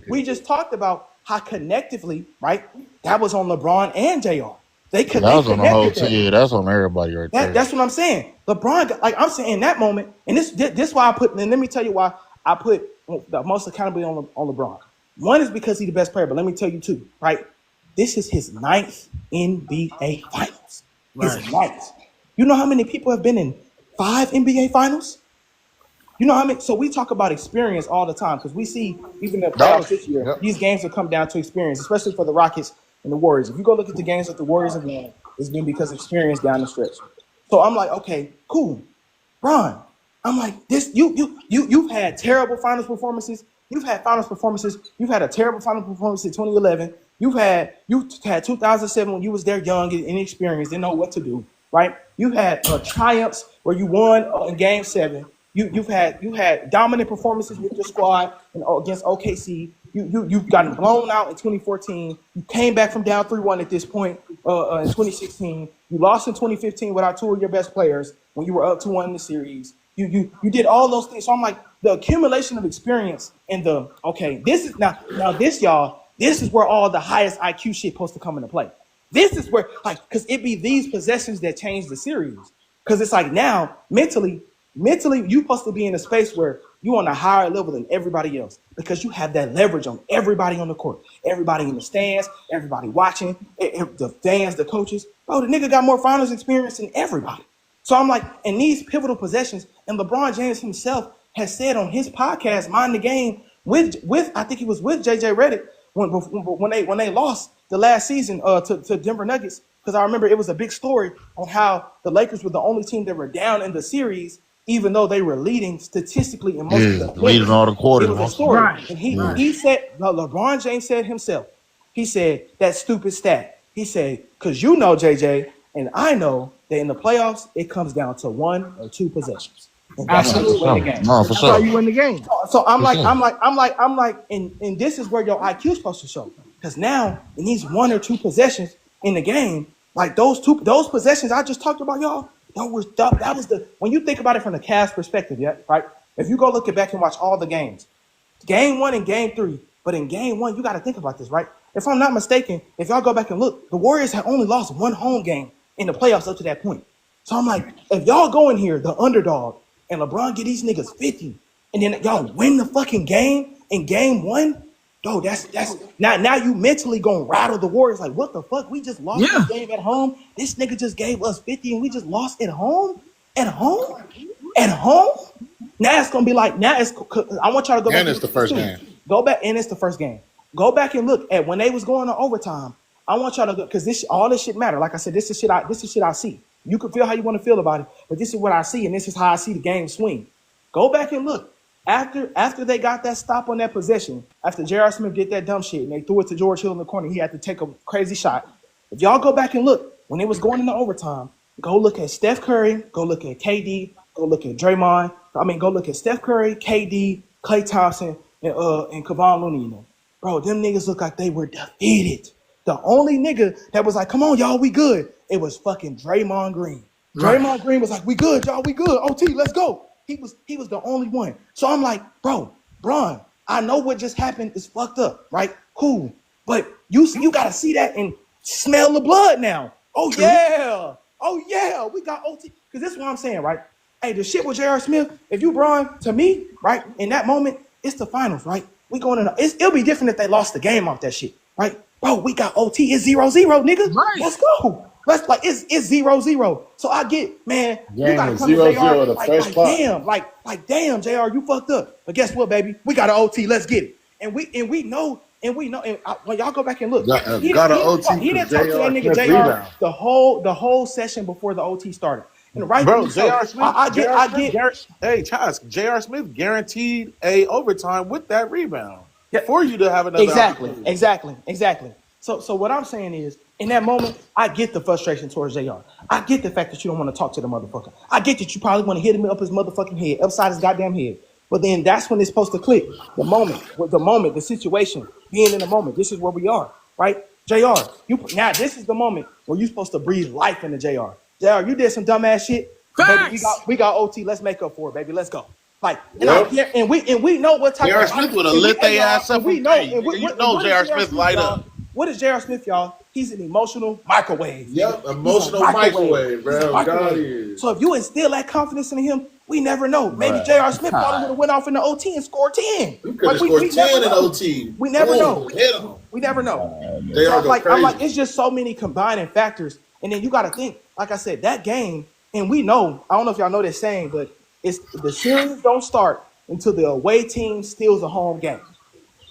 We just talked about how connectively, right? That was on LeBron and JR. That was on the whole team. That's on everybody right there. That's what I'm saying. LeBron, like I'm saying in that moment, and this why I put. And let me tell you why I put the most accountability on LeBron. One is because he's the best player, but let me tell you too, right? This is his 9th NBA Finals. His 9th. You know how many people have been in 5 NBA Finals? You know how many? So we talk about experience all the time because we see even the playoffs this year, these games have come down to experience, especially for the Rockets and the Warriors. If you go look at the games that the Warriors have won, it's been because of experience down the stretch. So I'm like, okay, cool, Bron. I'm like, you've had terrible finals performances. You've had finals performances. You've had a terrible final performance in 2011. You had 2007 when you was there young and inexperienced, didn't know what to do, right? You had triumphs where you won in Game 7. You've had dominant performances with your squad against OKC. You've gotten blown out in 2014. You came back from down 3-1 at this point in 2016. You lost in 2015 without 2 of your best players when you were up 2-1 in the series. You did all those things. So I'm like, the accumulation of experience and this is where all the highest IQ shit supposed to come into play. This is where, like, because it be these possessions that change the series. Because it's like now, mentally, you supposed to be in a space where you on a higher level than everybody else because you have that leverage on everybody on the court, everybody in the stands, everybody watching, the fans, the coaches. Bro, the nigga got more finals experience than everybody. So I'm like, in these pivotal possessions, and LeBron James himself has said on his podcast, Mind the Game, with I think he was with JJ Redick when they lost the last season to Denver Nuggets, because I remember it was a big story on how the Lakers were the only team that were down in the series, even though they were leading statistically in most of the leading all the quarters. It was a story. Right. And he said, LeBron James said himself, he said, that stupid stat. He said, because you know, JJ, and I know that in the playoffs, it comes down to 1 or 2 possessions. Absolutely. No, for sure. That's how you win the game. So I'm like, and this is where your IQ is supposed to show. Because now in these 1 or 2 possessions in the game, like those possessions I just talked about, y'all, that was when you think about it from the Cavs perspective, yeah, right? If you go look back and watch all the games, Game 1 and Game 3, but in Game 1, you got to think about this, right? If I'm not mistaken, if y'all go back and look, the Warriors had only lost 1 home game in the playoffs up to that point. So I'm like, if y'all go in here, the underdog, and LeBron get these niggas 50, and then y'all win the fucking game in Game 1, yo, that's now you mentally gonna rattle the Warriors like, what the fuck? We just lost the game at home. This nigga just gave us 50 and we just lost at home? At home? At home, now it's gonna be like I want y'all to go back And and it's look the at this first too. game. Go back, and it's the first game. Go back and look at when they was going to overtime. I want y'all to go because all this shit matter. Like I said, this is shit I see. You can feel how you want to feel about it, but this is what I see, and this is how I see the game swing. Go back and look. After they got that stop on that possession, after J.R. Smith did that dumb shit and they threw it to George Hill in the corner, he had to take a crazy shot. If y'all go back and look, when it was going into overtime, go look at Steph Curry, go look at KD, go look at Draymond. Go look at Steph Curry, KD, Klay Thompson, and Kevon Looney. You know, bro, them niggas look like they were defeated. The only nigga that was like, "Come on, y'all, we good." It was fucking Draymond Green. Draymond Green was like, "We good, y'all, we good. OT, let's go." He was the only one. So I'm like, bro, Bron, I know what just happened is fucked up, right? Cool, but you gotta see that and smell the blood now. Oh yeah, we got OT. Because this is what I'm saying, right? Hey, the shit with J.R. Smith, if you Bron, to me, right, in that moment, it's the finals, right? We going in. It'll be different if they lost the game off that shit, right? Bro, we got OT. It's 0-0, nigga. Right. Let's go. It's 0-0. So I get, man, you gotta come to JR like damn, JR, you fucked up. But guess what, baby? We got an OT. Let's get it. And we know. And when y'all go back and look, Got an OT. He didn't talk to that nigga JR the whole session before the OT started. And Bro, J.R. Smith. I get. Hey, Chaz, J.R. Smith guaranteed a overtime with that rebound for you to have another. Exactly. So what I'm saying is, in that moment, I get the frustration towards JR. I get the fact that you don't want to talk to the motherfucker. I get that you probably want to hit him up his motherfucking head, upside his goddamn head. But then that's when it's supposed to click. The moment, the situation, being in the moment. This is where we are, right? JR, now this is the moment where you're supposed to breathe life into JR. JR, you did some dumbass shit. Baby, we got OT. Let's make up for it, baby. Let's go. Like, and we know what type J.R. of Smith would have lit their ass up. We know. You know J.R. Smith light up. What is J.R. Smith, y'all? He's an emotional microwave. Yep, emotional microwave, bro. God is. So if you instill that confidence in him, we never know. Maybe J.R. Smith probably would have went off in the OT and scored 10. He could have scored 10 in OT. We never know. Hit him. We never know. So I'm like, it's just so many combining factors. And then you got to think, like I said, that game, and we know, I don't know if y'all know this saying, but it's the series don't start until the away team steals a home game.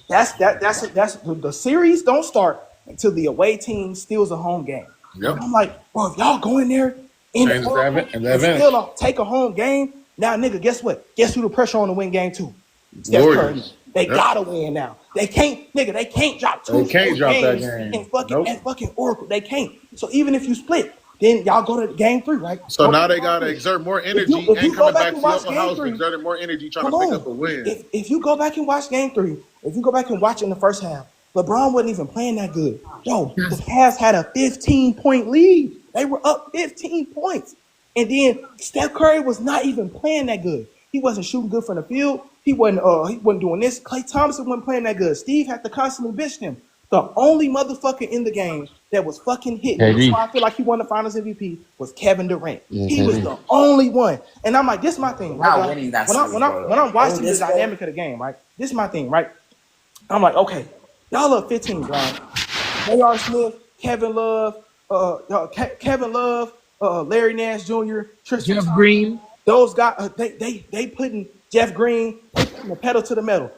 That's the series don't start until the away team steals a home game. Yep. I'm like, bro, if y'all go in there and still take a home game, now nigga, guess what? Guess who the pressure on to win game 2? Steph Curry. They gotta win now. They can't drop 2. They can't drop that game. And fucking Oracle. They can't. So even if you split, then y'all go to game 3, right? So now they gotta exert more energy and coming back to your house, exerting more energy trying to pick up a win. If you go back and watch game 3, if you go back and watch it in the first half, LeBron wasn't even playing that good. Yo, the Cavs had a 15-point lead. They were up 15 points. And then Steph Curry was not even playing that good. He wasn't shooting good from the field. He wasn't doing this. Klay Thompson wasn't playing that good. Steve had to constantly bitch him. The only motherfucker in the game that was fucking hitting, that's why I feel like he won the Finals MVP, was Kevin Durant. He was the only one. And I'm like, this is my thing. Right? When I'm watching the dynamic of the game, right? This is my thing, right? I'm like, okay, y'all up 15, Brian. J.R. Smith, Kevin Love, Larry Nance Jr., Tristan Jeff Green. Those guys, they putting Jeff Green, they putting the pedal to the metal.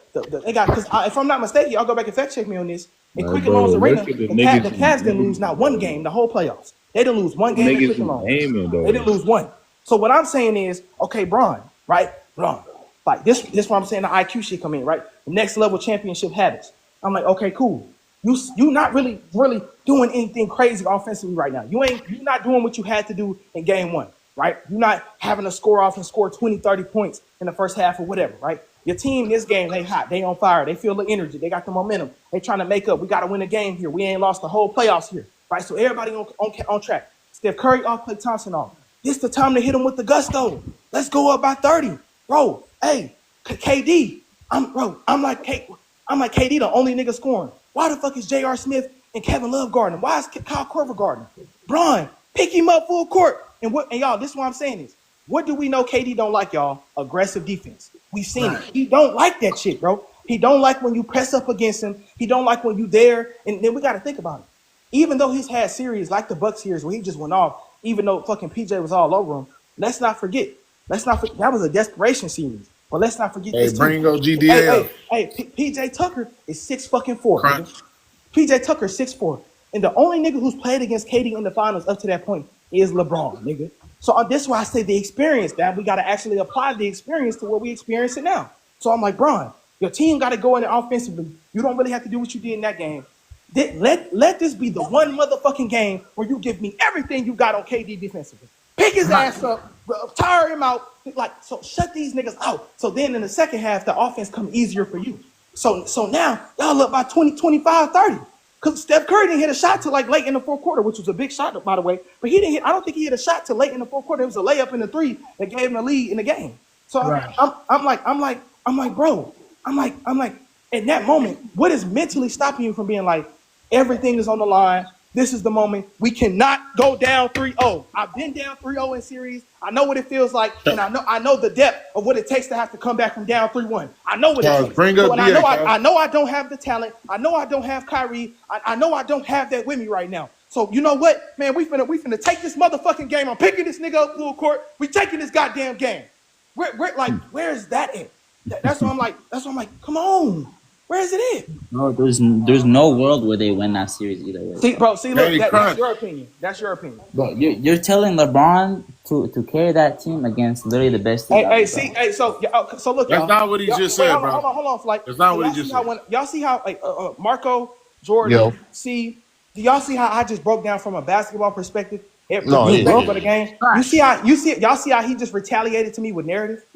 They got, because if I'm not mistaken, y'all go back and fact check me on this. In Quicken Loans Arena, the Cavs didn't lose not one game the whole playoffs. They didn't lose one game in Quicken Loans. They didn't lose one. So what I'm saying is, okay, Bron, right? Bron, like this what I'm saying, the IQ shit come in, right? The next level championship habits. I'm like, okay, cool. You not really doing anything crazy offensively right now. You're not doing what you had to do in game 1, right? You're not having to score off and score 20, 30 points in the first half or whatever, right? Your team this game, they hot, they on fire, they feel the energy, they got the momentum, they trying to make up. We got to win a game here. We ain't lost the whole playoffs here, right? So everybody on track. Steph Curry off, Klay Thompson off. This the time to hit them with the gusto. Let's go up by 30, bro. Hey, KD, I'm like KD, the only nigga scoring. Why the fuck is J.R. Smith and Kevin Love guarding? Why is Kyle Korver guarding? Bron, pick him up full court. And y'all, this is what I'm saying is, what do we know KD don't like, y'all? Aggressive defense. We've seen it. He don't like that shit, bro. He don't like when you press up against him. He don't like when you there. And then we got to think about it. Even though he's had series like the Bucks series where he just went off, even though fucking PJ was all over him, let's not forget, Let's not forget that was a desperation series. But let's not forget Hey, this too. bring your GDA up. PJ Tucker is 6'4", Crunch. nigga. PJ Tucker is 6'4", and the only nigga who's played against KD in the finals up to that point is LeBron, nigga. So that's why I say the experience. That we got to actually apply the experience to what we experience it now. So I'm like, Bron, your team got to go in there offensively. You don't really have to do what you did in that game. Let this be the one motherfucking game where you give me everything you got on KD defensively. Pick his ass up, tire him out. Like, so shut these niggas out. So then in the second half, the offense come easier for you. So now y'all up by 20, 25, 30. Because Steph Curry didn't hit a shot till like late in the fourth quarter, which was a big shot, by the way. But he didn't hit. I don't think he hit a shot till late in the fourth quarter. It was a layup in the three that gave him the lead in the game. So Right. I'm like, bro, I'm like, at that moment, what is mentally stopping you from being like, everything is on the line? This is the moment. We cannot go down 3-0. I've been down 3-0 in series. I know what it feels like, and I know the depth of what it takes to have to come back from down 3-1. I know what it takes. Bring up I know I don't have the talent. I know I don't have Kyrie. I know I don't have that with me right now. So you know what, man? We finna take this motherfucking game. I'm picking this nigga up full court. We taking this goddamn game. Where is that at? That's why I'm like, come on. Where is it at? No, there's no world where they win that series either way. See, bro. See, look, that's your opinion. That's your opinion. But you're telling LeBron to carry that team against literally the best team. So look, that's not what he just said, bro. Hold on, like that's not what he just said. Y'all see how Marco, Jordan, do y'all see how I just broke down from a basketball perspective? For the game. Y'all see how he just retaliated to me with narrative.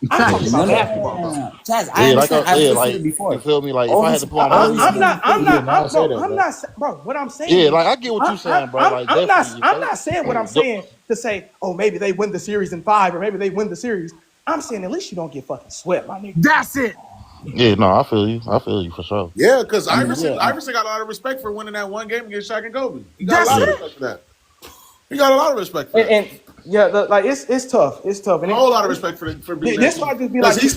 I'm talking about basketball, bro. Chaz, I understand. I've listened to it before. You feel me? Like if I had to put on I'm not, bro. What I'm saying. Yeah, like I get what you're saying, bro. I'm not saying what I'm saying to say, oh, maybe they win the series in 5 or maybe they win the series. I'm saying at least you don't get fucking swept, my nigga. That's it. Yeah, no, I feel you. I feel you for sure. Yeah, because Iverson got a lot of respect for winning that one game against Shaq and Kobe. He got a lot of respect for that. He got a lot of respect for that. And it's tough. It's tough. And a whole lot of respect for being this might just be like he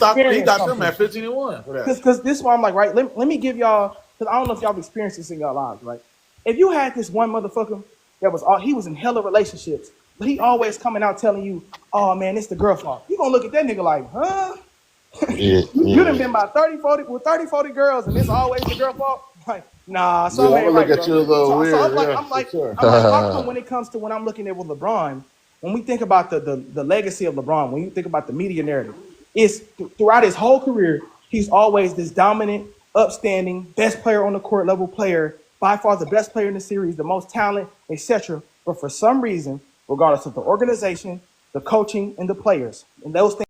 got them at 15-1 for that. Because this one I'm like, right, let me give y'all, because I don't know if y'all have experienced this in your lives, right? If you had this one motherfucker that he was in hella relationships, but he always coming out telling you, oh man, it's the girl fault. You gonna look at that nigga like, huh? You done been by 30, 40 girls and it's always the girl fault? Like, nah, so I'm gonna look at you a little weird. I'm like, how come when it comes to when I'm looking at with LeBron, when we think about the legacy of LeBron, when you think about the media narrative, it's throughout his whole career, he's always this dominant, upstanding, best player on the court level player, by far the best player in the series, the most talent, etc. But for some reason, regardless of the organization, the coaching, and the players, and those things